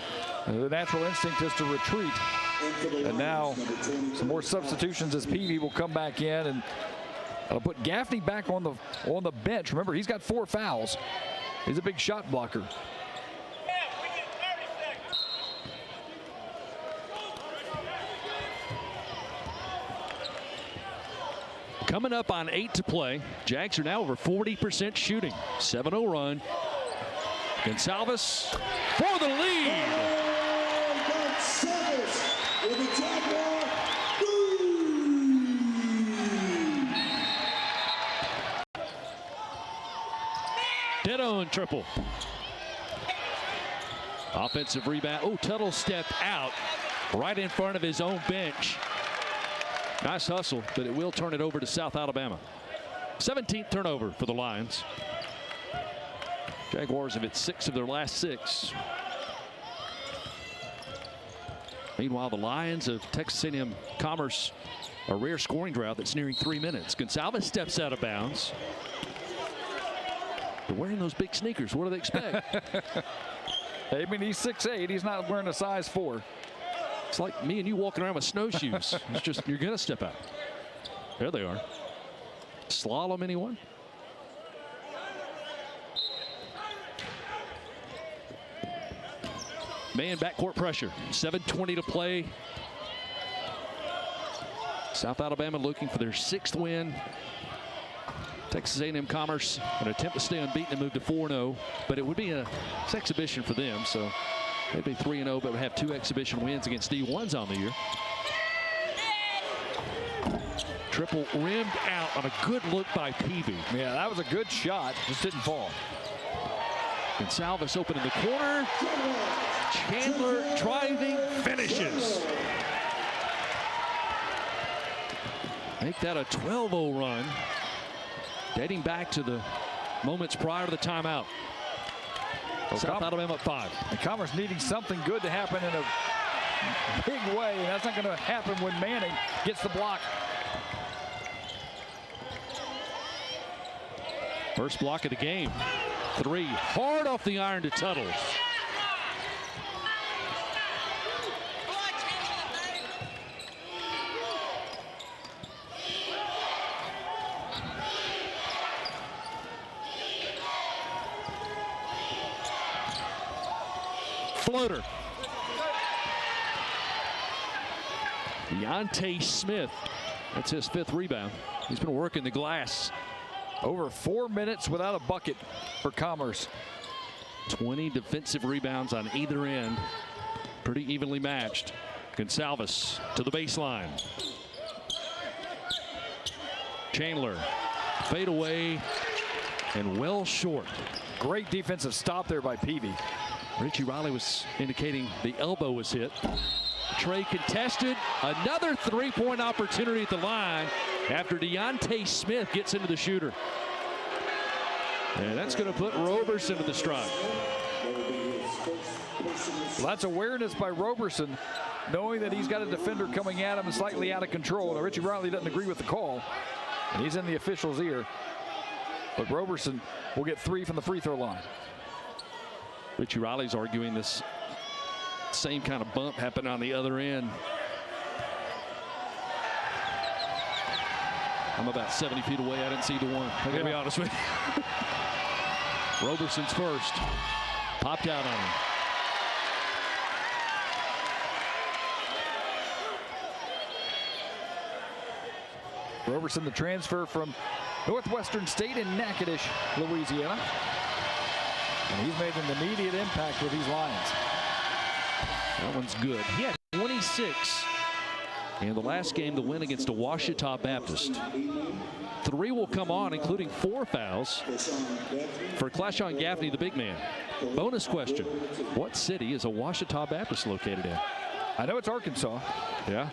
The natural instinct is to retreat. And now some more substitutions as Peavy will come back in, and that'll put Gaffney back on the bench. Remember, he's got 4 fouls. He's a big shot blocker.
Coming up on 8 to play. Jags are now over 40% shooting. 7-0 run. Gonsalves for the lead. Ditto and triple. Offensive rebound. Oh, Tuttle stepped out right in front of his own bench. Nice hustle, but it will turn it over to South Alabama. 17th turnover for the Lions. Jaguars have hit 6 of their last 6. Meanwhile, the Lions of Texas A&M Commerce, a rare scoring drought that's nearing 3 minutes. Gonsalves steps out of bounds. They're wearing those big sneakers. What do they expect?
I mean, he's 6'8". He's not wearing a size 4.
It's like me and you walking around with snowshoes. It's just, you're going to step out. There they are. Slalom, anyone? Man, backcourt pressure. 7:20 to play. South Alabama looking for their 6th win. Texas A&M Commerce an attempt to stay unbeaten and move to 4-0, but it would be an exhibition for them, so they'd be 3-0, but would have 2 exhibition wins against D1s on the year. Triple rimmed out on a good look by Peavy.
Yeah, that was a good shot, just didn't fall.
Gonsalves open in the corner. Chandler driving, finishes. Make that a 12-0 run, dating back to the moments prior to the timeout. South Alabama up 5.
And Commerce needing something good to happen in a big way, and that's not going to happen when Manning gets the block.
First block of the game. 3 hard off the iron to Tuttle. Floater. Deontay Smith. That's his 5th rebound. He's been working the glass.
Over 4 minutes without a bucket for Commerce.
20 defensive rebounds on either end. Pretty evenly matched. Gonsalves to the baseline. Chandler. Fade away and well short.
Great defensive stop there by Peavy.
Richie Riley was indicating the elbow was hit. Trey contested. Another 3-point opportunity at the line after Deontay Smith gets into the shooter. And that's going to put Roberson to the stride.
Well, that's awareness by Roberson, knowing that he's got a defender coming at him and slightly out of control. Now, Richie Riley doesn't agree with the call, and he's in the official's ear. But Roberson will get 3 from the free throw line.
Richie Riley's arguing this same kind of bump happened on the other end. I'm about 70 feet away. I didn't see the one. I gotta be honest with you. Roberson's first. Popped out on him.
Roberson, the transfer from Northwestern State in Natchitoches, Louisiana. And he's made an immediate impact with these Lions.
That one's good. He had 26 in the last game, the win against a Ouachita Baptist. 3 will come on, including 4 fouls for Clashawn Gaffney, the big man. Bonus question. What city is a Ouachita Baptist located in?
I know it's Arkansas.
Yeah.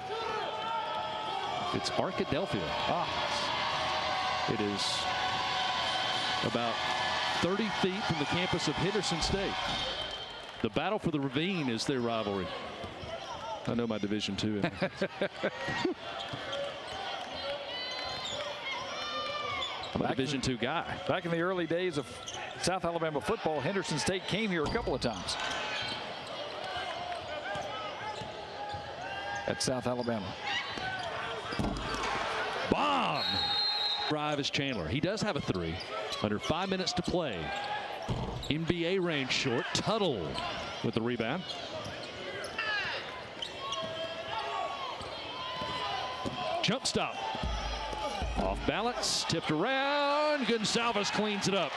It's Arkadelphia. It is about 30 feet from the campus of Henderson State. The battle for the ravine is their rivalry. I know my Division II. I'm a Division II guy.
Back in the early days of South Alabama football, Henderson State came here a couple of times. At South Alabama.
Bomb! Drive is Chandler. He does have a 3. Under 5 minutes to play. NBA range short. Tuttle with the rebound. Jump stop. Off balance. Tipped around. Gonsalves cleans it up.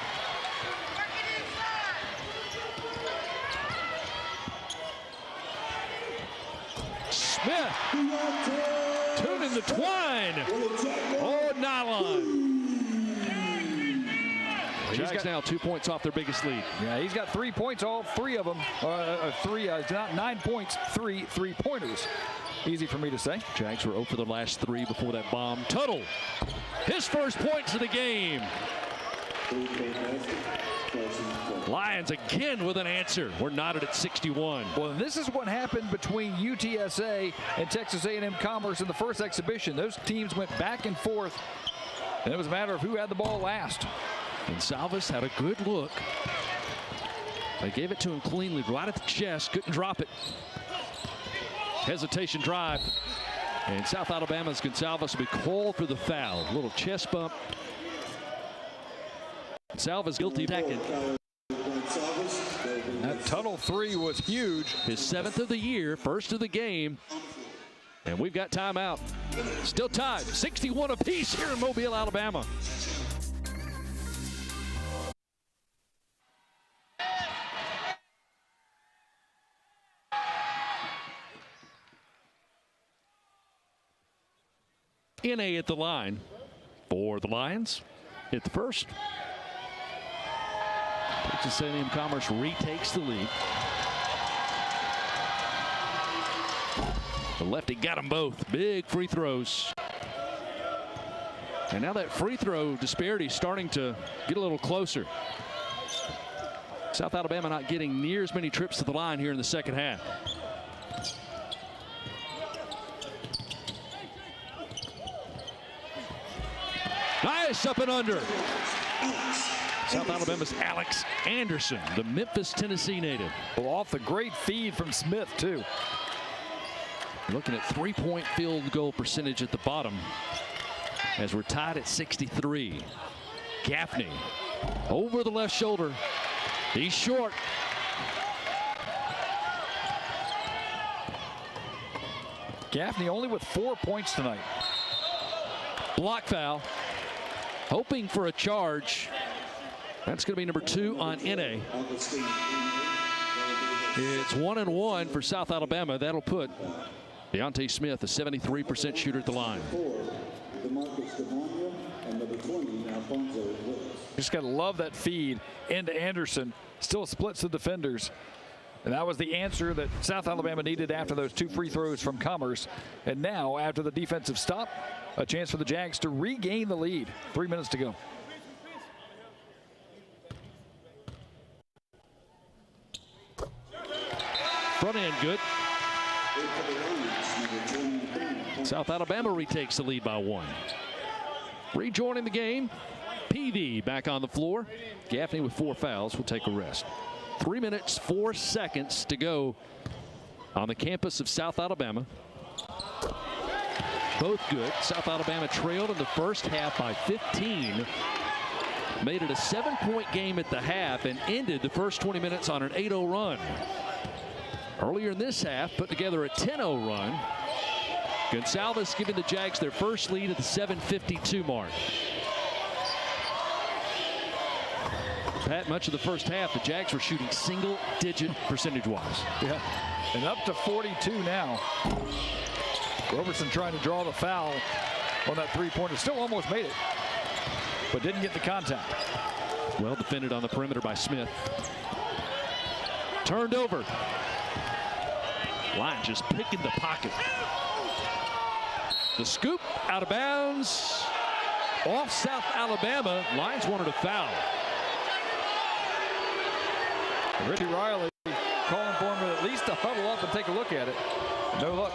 Smith. Tuning the twine. Oh, nylon. Jags now 2 points off their biggest lead.
Yeah, he's got 3 points, all 3 of them. Not 9 points, 3 3-pointers. Easy for me to say.
Jags were 0 for the last 3 before that bomb. Tuttle, his first points of the game. Lions again with an answer. We're knotted at 61.
Well, this is what happened between UTSA and Texas A&M Commerce in the first exhibition. Those teams went back and forth, and it was a matter of who had the ball last.
Gonsalves had a good look. They gave it to him cleanly, right at the chest. Couldn't drop it. Hesitation drive. And South Alabama's Gonsalves will be called for the foul. A little chest bump. Gonsalves guilty second.
That Tuttle 3 was huge.
His 7th of the year, first of the game. And we've got timeout. Still tied, 61 apiece here in Mobile, Alabama. NA at the line for the Lions. Hit the first. Texas A&M Commerce retakes the lead. The lefty got them both. Big free throws. And now that free throw disparity is starting to get a little closer. South Alabama not getting near as many trips to the line here in the second half. Nice up and under. South Alabama's Alex Anderson, the Memphis, Tennessee native.
Well, off the great feed from Smith, too.
Looking at 3-point field goal percentage at the bottom as we're tied at 63. Gaffney over the left shoulder. He's short.
Gaffney only with 4 points tonight.
Block foul. Hoping for a charge. That's going to be number 2 on NA. It's 1-1 for South Alabama. That'll put Deontay Smith, a 73% shooter at the line.
Just got to love that feed into Anderson. Still splits the defenders. And that was the answer that South Alabama needed after those 2 free throws from Commerce. And now, after the defensive stop, a chance for the Jags to regain the lead. 3 minutes to go.
Front end good. South Alabama retakes the lead by 1. Rejoining the game, PV back on the floor. Gaffney with 4 fouls will take a rest. 3 minutes, 4 seconds to go on the campus of South Alabama. Both good. South Alabama trailed in the first half by 15. Made it a 7-point game at the half and ended the first 20 minutes on an 8-0 run. Earlier in this half, put together a 10-0 run. Gonsalves giving the Jags their first lead at the 7:52 mark. Pat, much of the first half, the Jags were shooting single-digit percentage-wise.
Yeah, and up to 42 now. Roberson trying to draw the foul on that 3-pointer. Still almost made it, but didn't get the contact.
Well defended on the perimeter by Smith. Turned over. Line just picking the pocket. The scoop out of bounds. Off South Alabama. Lions wanted a foul.
Ricky Riley called at least to huddle up and take a look at it. No look.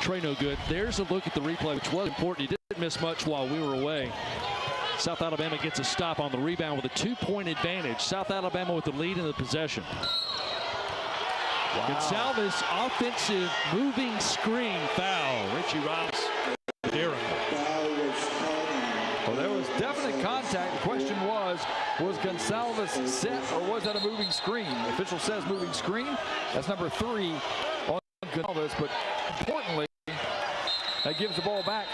Trey no good. There's a look at the replay, which was important. He didn't miss much while we were away. South Alabama gets a stop on the rebound with a 2-point advantage. South Alabama with the lead in the possession. Wow. Gonsalves offensive moving screen foul. Richie Riles.
Well, there was definite contact. The question was Gonsalves set or was that a moving screen? The official says moving screen. That's number 3 on Gonsalves, but importantly, that gives the ball back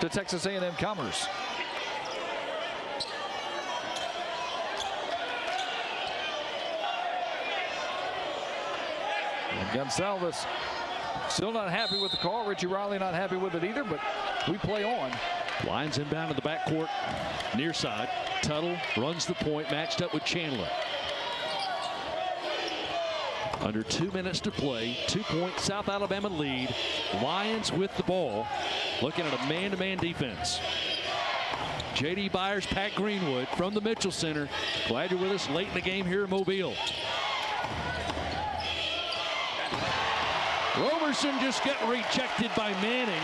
to Texas A&M Commerce. And Gonsalves still not happy with the call. Richie Riley not happy with it either, but we play on.
Lions inbound to the backcourt, near side. Tuttle runs the point, matched up with Chandler. Under 2 minutes to play, 2-point South Alabama lead. Lions with the ball, looking at a man-to-man defense. J.D. Byers, Pat Greenwood from the Mitchell Center. Glad you're with us late in the game here in Mobile. Roberson just got rejected by Manning.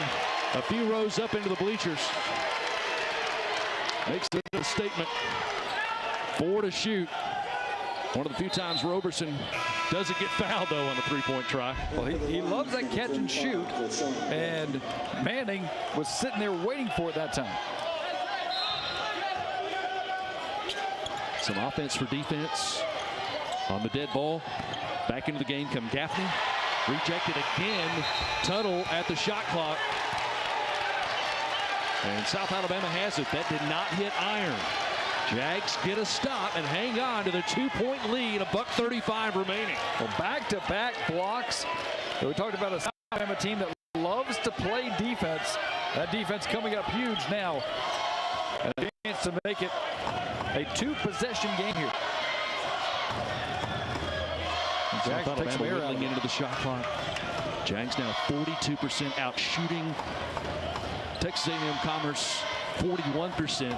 A few rows up into the bleachers. Makes it a statement. 4 to shoot. One of the few times Roberson doesn't get fouled, though, on a 3-point try.
Well, he loves that catch and shoot, and Manning was sitting there waiting for it that time.
Some offense for defense on the dead ball. Back into the game come Gaffney. Rejected again. Tuttle at the shot clock. And South Alabama has it. That did not hit iron. Jags get a stop and hang on to the 2-point lead. $1:35 remaining.
Well, back-to-back blocks. We talked about a South Alabama team that loves to play defense. That defense coming up huge now. And a chance to make it a 2-possession game here.
Jags takes some air out into the shot clock. Jags now 42% out shooting. Texas A&M Commerce 41%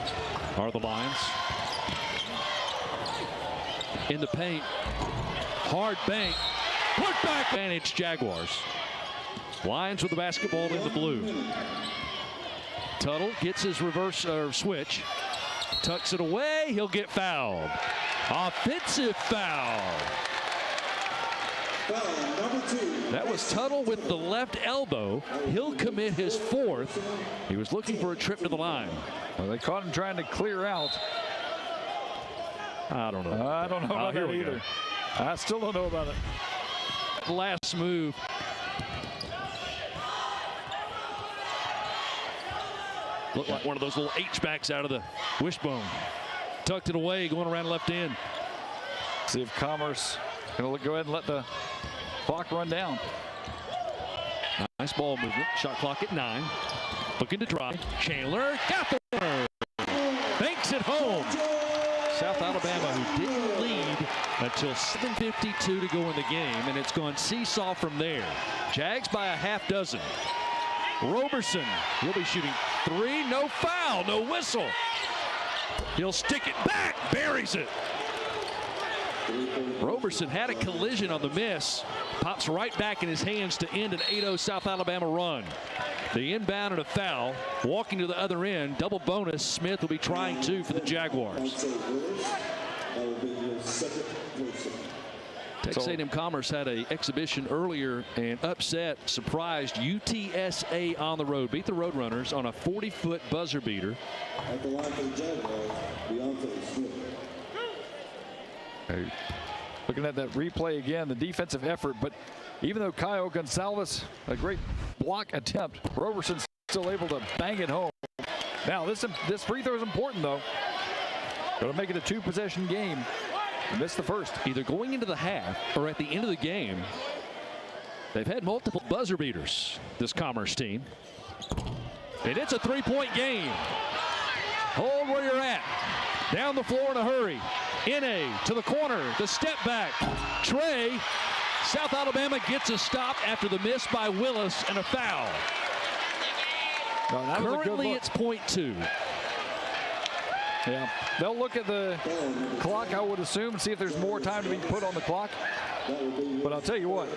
are the Lions. In the paint, hard bank, put back advantage Jaguars. Lions with the basketball in the blue. Tuttle gets his reverse switch, tucks it away, he'll get fouled. Offensive foul. That was Tuttle with the left elbow. He'll commit his 4th. He was looking for a trip to the line.
Well, they caught him trying to clear out.
I don't know.
I don't know about that either. I still don't know about it.
Last move. Looked like one of those little H-backs out of the wishbone. Tucked it away, going around left end.
See if Commerce going to go ahead and let the clock run down.
Nice ball movement. Shot clock at 9. Looking to drive. Chandler got the winner. Banks it home. South Alabama, who didn't lead until 7:52 to go in the game, and it's gone seesaw from there. Jags by a half dozen. Roberson will be shooting 3. No foul, no whistle. He'll stick it back, buries it. Roberson had a collision on the miss. Pops right back in his hands to end an 8-0 South Alabama run. The inbound and a foul. Walking to the other end. Double bonus. Smith will be trying 2 for the Jaguars. Texas A&M Commerce had an exhibition earlier and upset, surprised UTSA on the road. Beat the Roadrunners on a 40-foot buzzer beater.
At the line for the Jaguars, Beyonce Smith.
Hey, looking at that replay again, the defensive effort, but even though Kyle Gonsalves, a great block attempt, Roberson's still able to bang it home. Now this free throw is important though. Going to make it a 2-possession game. He missed the first.
Either going into the half or at the end of the game, they've had multiple buzzer beaters, this Commerce team. And it's a 3-point game. Hold where you're at. Down the floor in a hurry. N.A. to the corner, the step back. Trey, South Alabama gets a stop after the miss by Willis and a foul.
No,
Currently it's .2.
Yeah, they'll look at the clock, I would assume, and see if there's more time to be put on the clock. But I'll tell you what,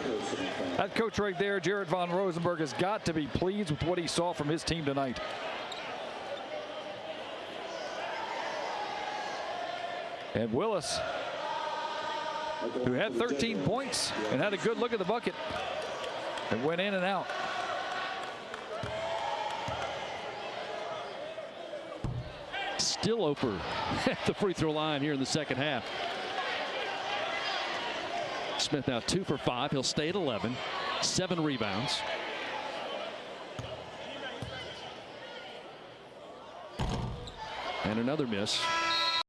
that coach right there, Jared Von Rosenberg, has got to be pleased with what he saw from his team tonight. And Willis, who had 13 points and had a good look at the bucket, and went in and out.
Still over at the free throw line here in the second half. Smith now 2 for 5. He'll stay at 11. 7 rebounds. And another miss.